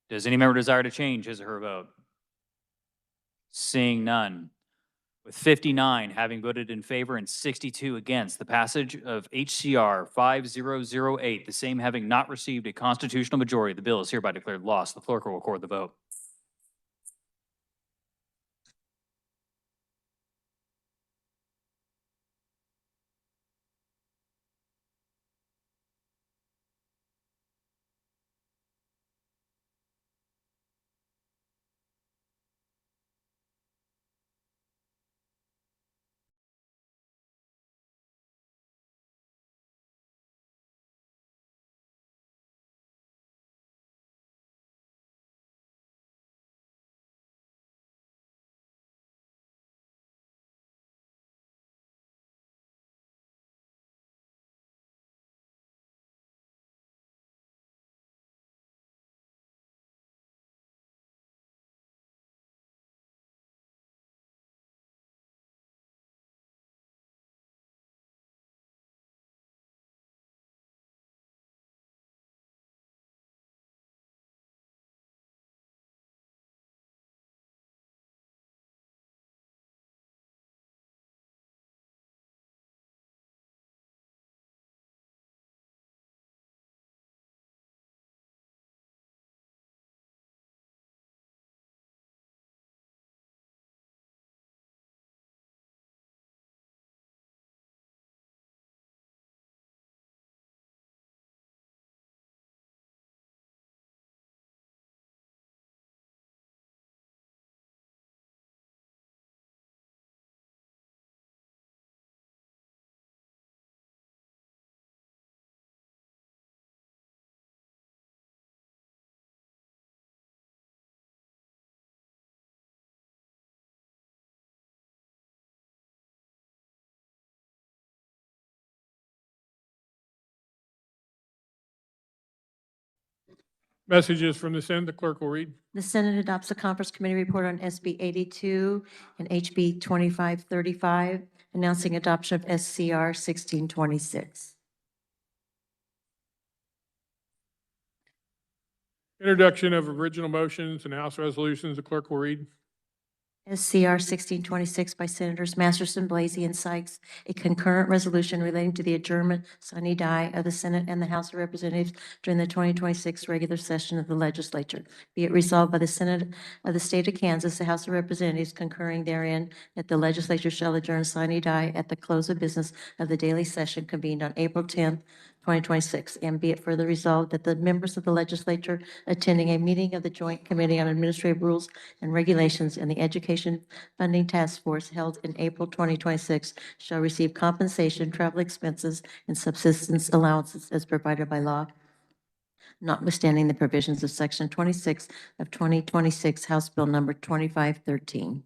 Speaker 1: Does any member desire to change his or her vote? Seeing none. With 59 having voted in favor and 62 against the passage of HCR 5008, the same having not received a constitutional majority, the bill is hereby declared lost. The clerk will record the vote.
Speaker 16: Messages from the Senate, the clerk will read.
Speaker 2: The Senate adopts the Conference Committee report on SB 82 and HB 2535, announcing adoption of SCR 1626.
Speaker 16: Introduction of original motions and House resolutions, the clerk will read.
Speaker 2: SCR 1626 by Senators Masterson, Blasey, and Sykes, a concurrent resolution relating to the adjournment sine die of the Senate and the House of Representatives during the 2026 regular session of the Legislature. Be it resolved by the Senate of the State of Kansas, the House of Representatives concurring therein, that the Legislature shall adjourn sine die at the close of business of the daily session convened on April 10th, 2026. And be it further resolved that the members of the Legislature attending a meeting of the Joint Committee on Administrative Rules and Regulations and the Education Funding Task Force held in April 2026 shall receive compensation, travel expenses, and subsistence allowances as provided by law, notwithstanding the provisions of Section 26 of 2026 House Bill Number 2513.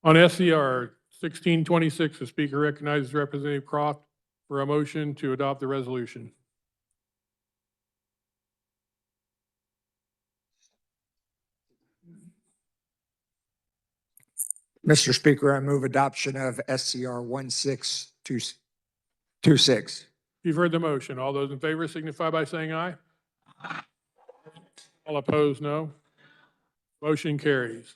Speaker 16: On SCR 1626, the Speaker recognizes Representative Croft for a motion to adopt the resolution.
Speaker 3: Mr. Speaker, I move adoption of SCR 1626.
Speaker 16: You've heard the motion. All those in favor signify by saying aye. All opposed, no. Motion carries.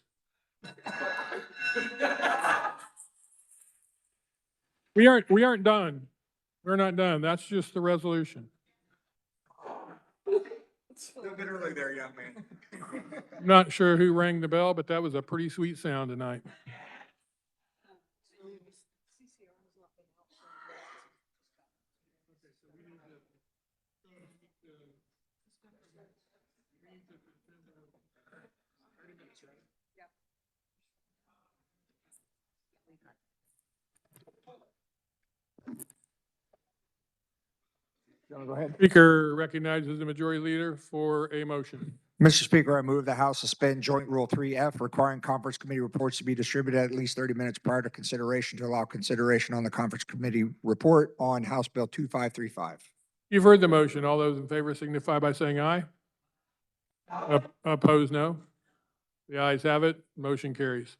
Speaker 16: We aren't done. We're not done. That's just the resolution.
Speaker 3: A little bit early there, young man.
Speaker 16: I'm not sure who rang the bell, but that was a pretty sweet sound tonight.
Speaker 3: Go ahead.
Speaker 16: Speaker recognizes the majority leader for a motion.
Speaker 3: Mr. Speaker, I move the House suspend Joint Rule 3F requiring conference committee reports to be distributed at least 30 minutes prior to consideration to allow consideration on the conference committee report on House Bill 2535.
Speaker 16: You've heard the motion. All those in favor signify by saying aye. Opposed, no. The ayes have it. Motion carries.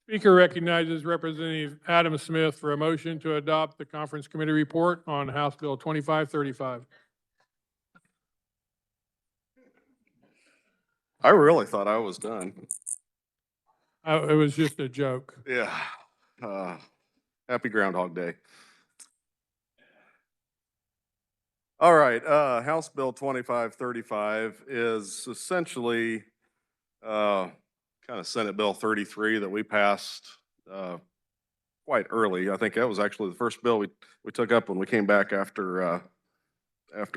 Speaker 16: Speaker recognizes Representative Adam Smith for a motion to adopt the conference committee report on House Bill 2535.
Speaker 10: I really thought I was done.
Speaker 16: It was just a joke.
Speaker 10: Yeah. Happy Groundhog Day. All right, House Bill 2535 is essentially kind of Senate Bill 33 that we passed quite early. I think that was actually the first bill we took up when we came back after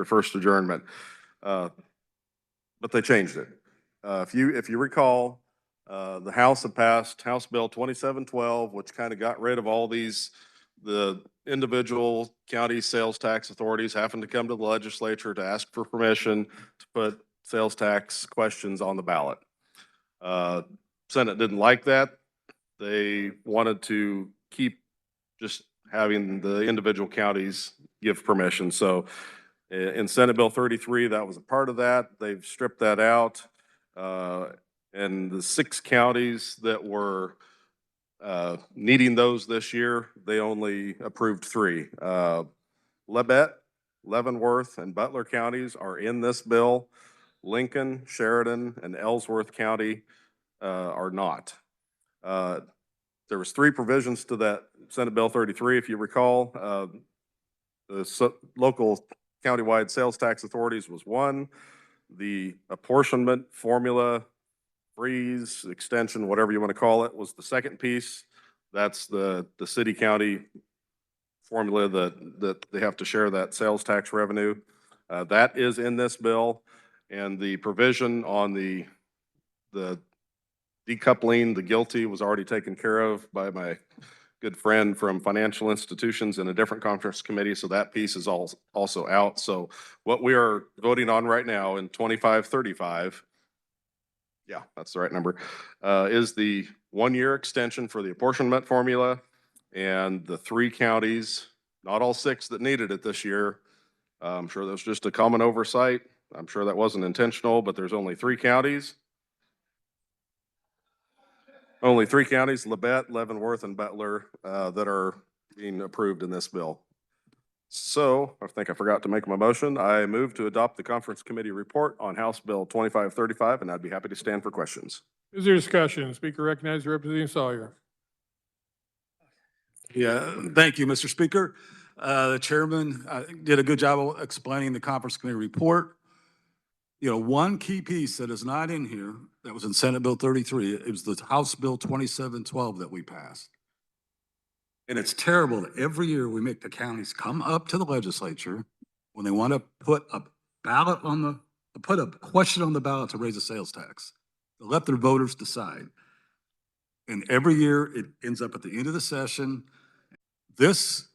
Speaker 10: first adjournment. But they changed it. If you recall, the House had passed House Bill 2712, which kind of got rid of all the individual county sales tax authorities having to come to the legislature to ask for permission to put sales tax questions on the ballot. Senate didn't like that. They wanted to keep just having the individual counties give permission. So in Senate Bill 33, that was a part of that. They've stripped that out. And the 6 counties that were needing those this year, they only approved 3. Labette, Leavenworth, and Butler counties are in this bill. Lincoln, Sheridan, and Ellsworth County are not. There was 3 provisions to that Senate Bill 33, if you recall. The local countywide sales tax authorities was 1. The apportionment formula, freeze, extension, whatever you want to call it, was the 2nd piece. That's the city county formula that they have to share that sales tax revenue. That is in this bill. And the provision on the decoupling, the guilty, was already taken care of by my good friend from financial institutions in a different conference committee. So that piece is also out. So what we are voting on right now in 2535, yeah, that's the right number, is the 1-year extension for the apportionment formula And the 3 counties, not all 6 that needed it this year, I'm sure that was just a common oversight. I'm sure that wasn't intentional, but there's only 3 counties. Only 3 counties, Labette, Leavenworth, and Butler, that are being approved in this bill. So I think I forgot to make my motion. I move to adopt the conference committee report on House Bill 2535, and I'd be happy to stand for questions.
Speaker 16: Is there discussion? Speaker recognizes Representative Sawyer.
Speaker 11: Yeah, thank you, Mr. Speaker. The chairman did a good job of explaining the conference committee report. You know, one key piece that is not in here that was in Senate Bill 33, it was the House Bill 2712 that we passed. And it's terrible that every year we make the counties come up to the legislature when they want to put a ballot on the, put a question on the ballot to raise a sales tax, to let their voters decide. And every year it ends up at the end of the session. This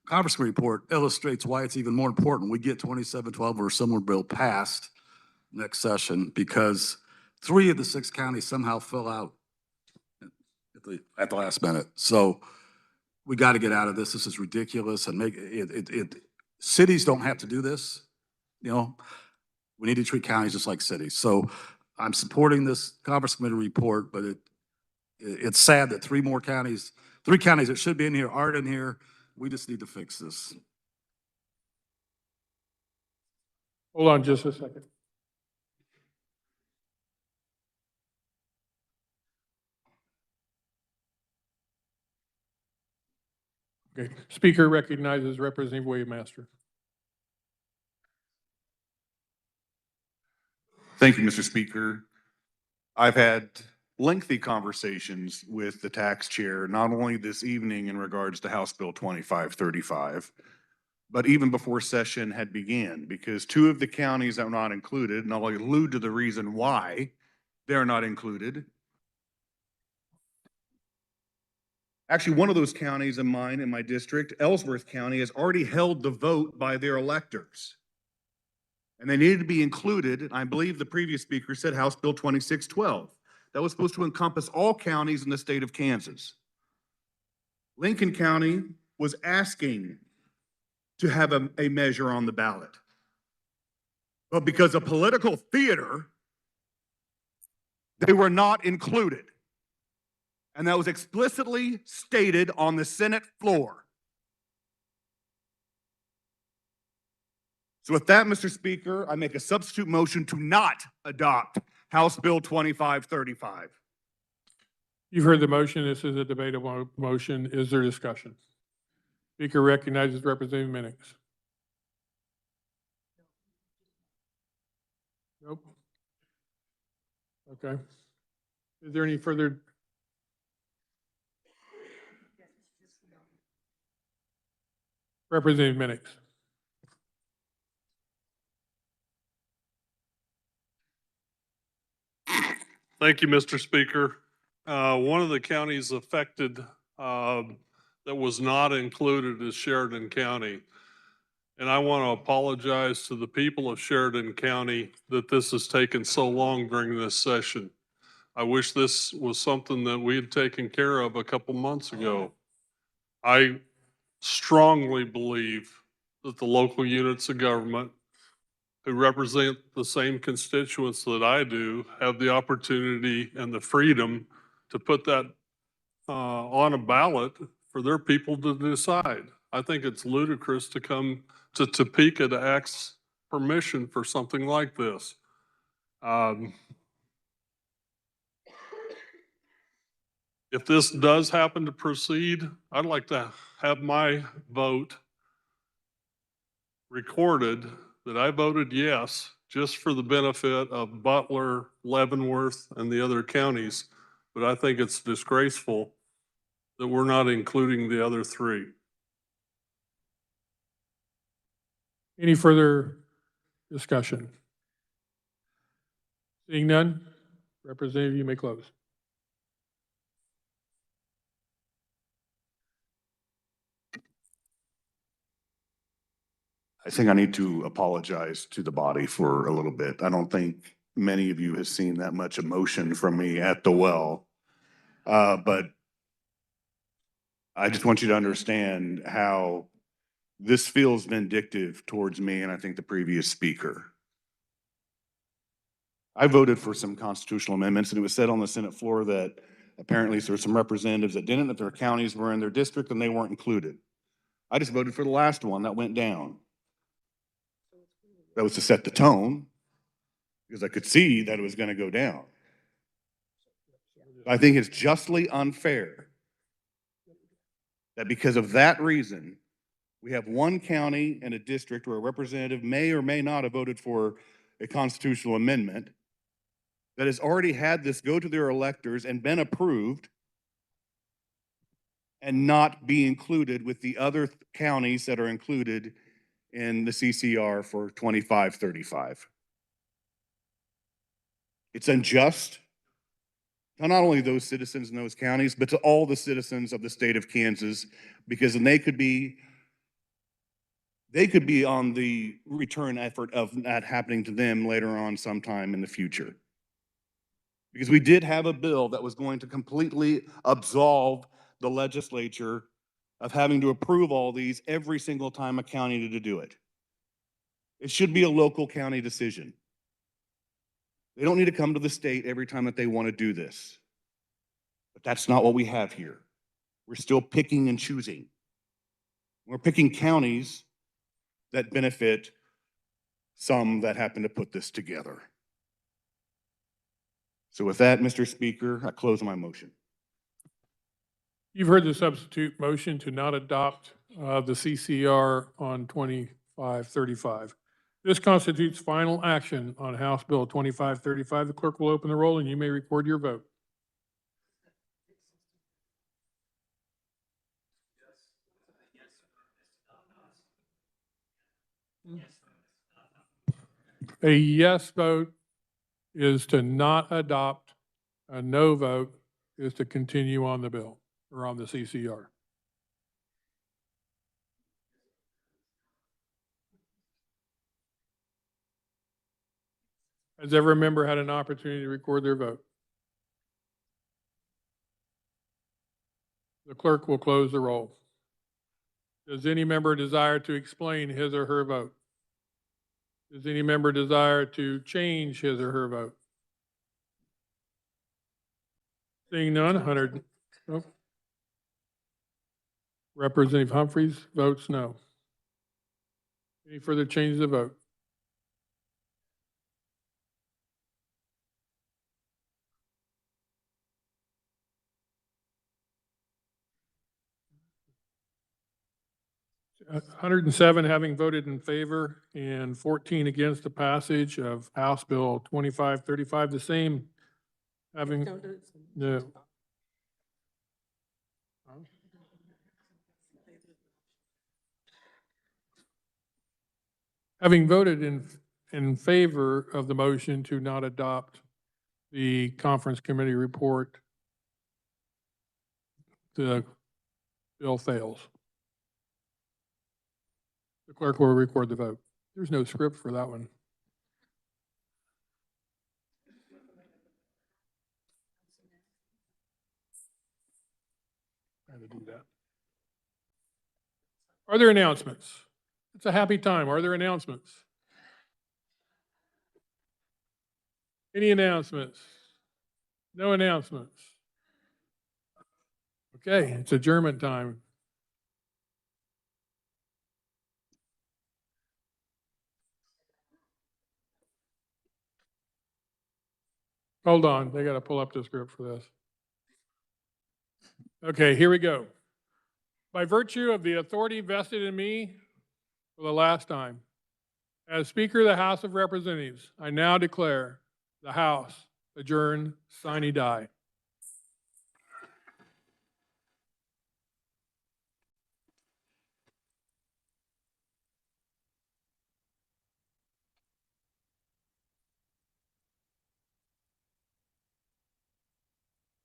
Speaker 11: conference committee report illustrates why it's even more important we get 2712 or a similar bill passed next session, because 3 of the 6 counties somehow fell out at the last minute. So we got to get out of this. This is ridiculous, and make it. Cities don't have to do this. You know, we need to treat counties just like cities. So I'm supporting this conference committee report, but it's sad that 3 counties that should be in here aren't in here. We just need to fix this.
Speaker 16: Hold on just a second. Okay, Speaker recognizes Representative Waymaster.
Speaker 18: Thank you, Mr. Speaker. I've had lengthy conversations with the tax chair, not only this evening in regards to House Bill 2535, but even before session had began, because 2 of the counties that were not included, and I'll allude to the reason why they're not included. Actually, one of those counties in my district, Ellsworth County, has already held the vote by their electors. And they needed to be included. I believe the previous speaker said House Bill 2612. That was supposed to encompass all counties in the state of Kansas. Lincoln County was asking to have a measure on the ballot. But because of political theater, they were not included. And that was explicitly stated on the Senate floor. So with that, Mr. Speaker, I make a substitute motion to not adopt House Bill 2535.
Speaker 16: You've heard the motion. This is a debatable motion. Is there discussion? Speaker recognizes Representative Minix. Nope. Okay. Is there any further? Representative Minix.
Speaker 6: Thank you, Mr. Speaker. One of the counties affected that was not included is Sheridan County. And I want to apologize to the people of Sheridan County that this has taken so long during this session. I wish this was something that we had taken care of a couple months ago. I strongly believe that the local units of government who represent the same constituents that I do have the opportunity and the freedom to put that on a ballot for their people to decide. I think it's ludicrous to come to Topeka to ask permission for something like this. If this does happen to proceed, I'd like to have my vote recorded that I voted yes, just for the benefit of Butler, Leavenworth, and the other counties. But I think it's disgraceful that we're not including the other 3.
Speaker 16: Any further discussion? Seeing none, Representative, you may close.
Speaker 18: I think I need to apologize to the body for a little bit. I don't think many of you have seen that much emotion from me at the well. But I just want you to understand how this feels vindictive towards me and I think the previous speaker. I voted for some constitutional amendments, and it was said on the Senate floor that apparently there's some representatives that didn't, that their counties were in their district and they weren't included. I just voted for the last one that went down. That was to set the tone, because I could see that it was going to go down. I think it's justly unfair that because of that reason, we have one county and a district where a representative may or may not have voted for a constitutional amendment that has already had this go to their electors and been approved, and not be included with the other counties that are included in the CCR for 2535. It's unjust to not only those citizens in those counties, but to all the citizens of the state of Kansas, because then they could be on the return effort of that happening to them later on sometime in the future. Because we did have a bill that was going to completely absolve the legislature of having to approve all these every single time a county needed to do it. It should be a local county decision. They don't need to come to the state every time that they want to do this. But that's not what we have here. We're still picking and choosing. We're picking counties that benefit some that happen to put this together. So with that, Mr. Speaker, I close my motion.
Speaker 16: You've heard the substitute motion to not adopt the CCR on 2535. This constitutes final action on House Bill 2535. The clerk will open the roll and you may record your vote. A yes vote is to not adopt. A no vote is to continue on the bill or on the CCR. Has every member had an opportunity to record their vote? The clerk will close the roll. Does any member desire to explain his or her vote? Does any member desire to change his or her vote? Seeing none, 100. No. Representative Humphries votes no. Any further changes of vote? Uh, 107 having voted in favor and 14 against the passage of House Bill 2535. The same having no. Having voted in favor of the motion to not adopt the conference committee report, the bill fails. The clerk will record the vote. There's no script for that one. I had to do that. Are there announcements? It's a happy time. Are there announcements? Any announcements? No announcements. Okay, it's adjournment time. Hold on, they got to pull up the script for this. Okay, here we go. By virtue of the authority vested in me for the last time, as Speaker of the House of Representatives, I now declare the House adjourned sine die.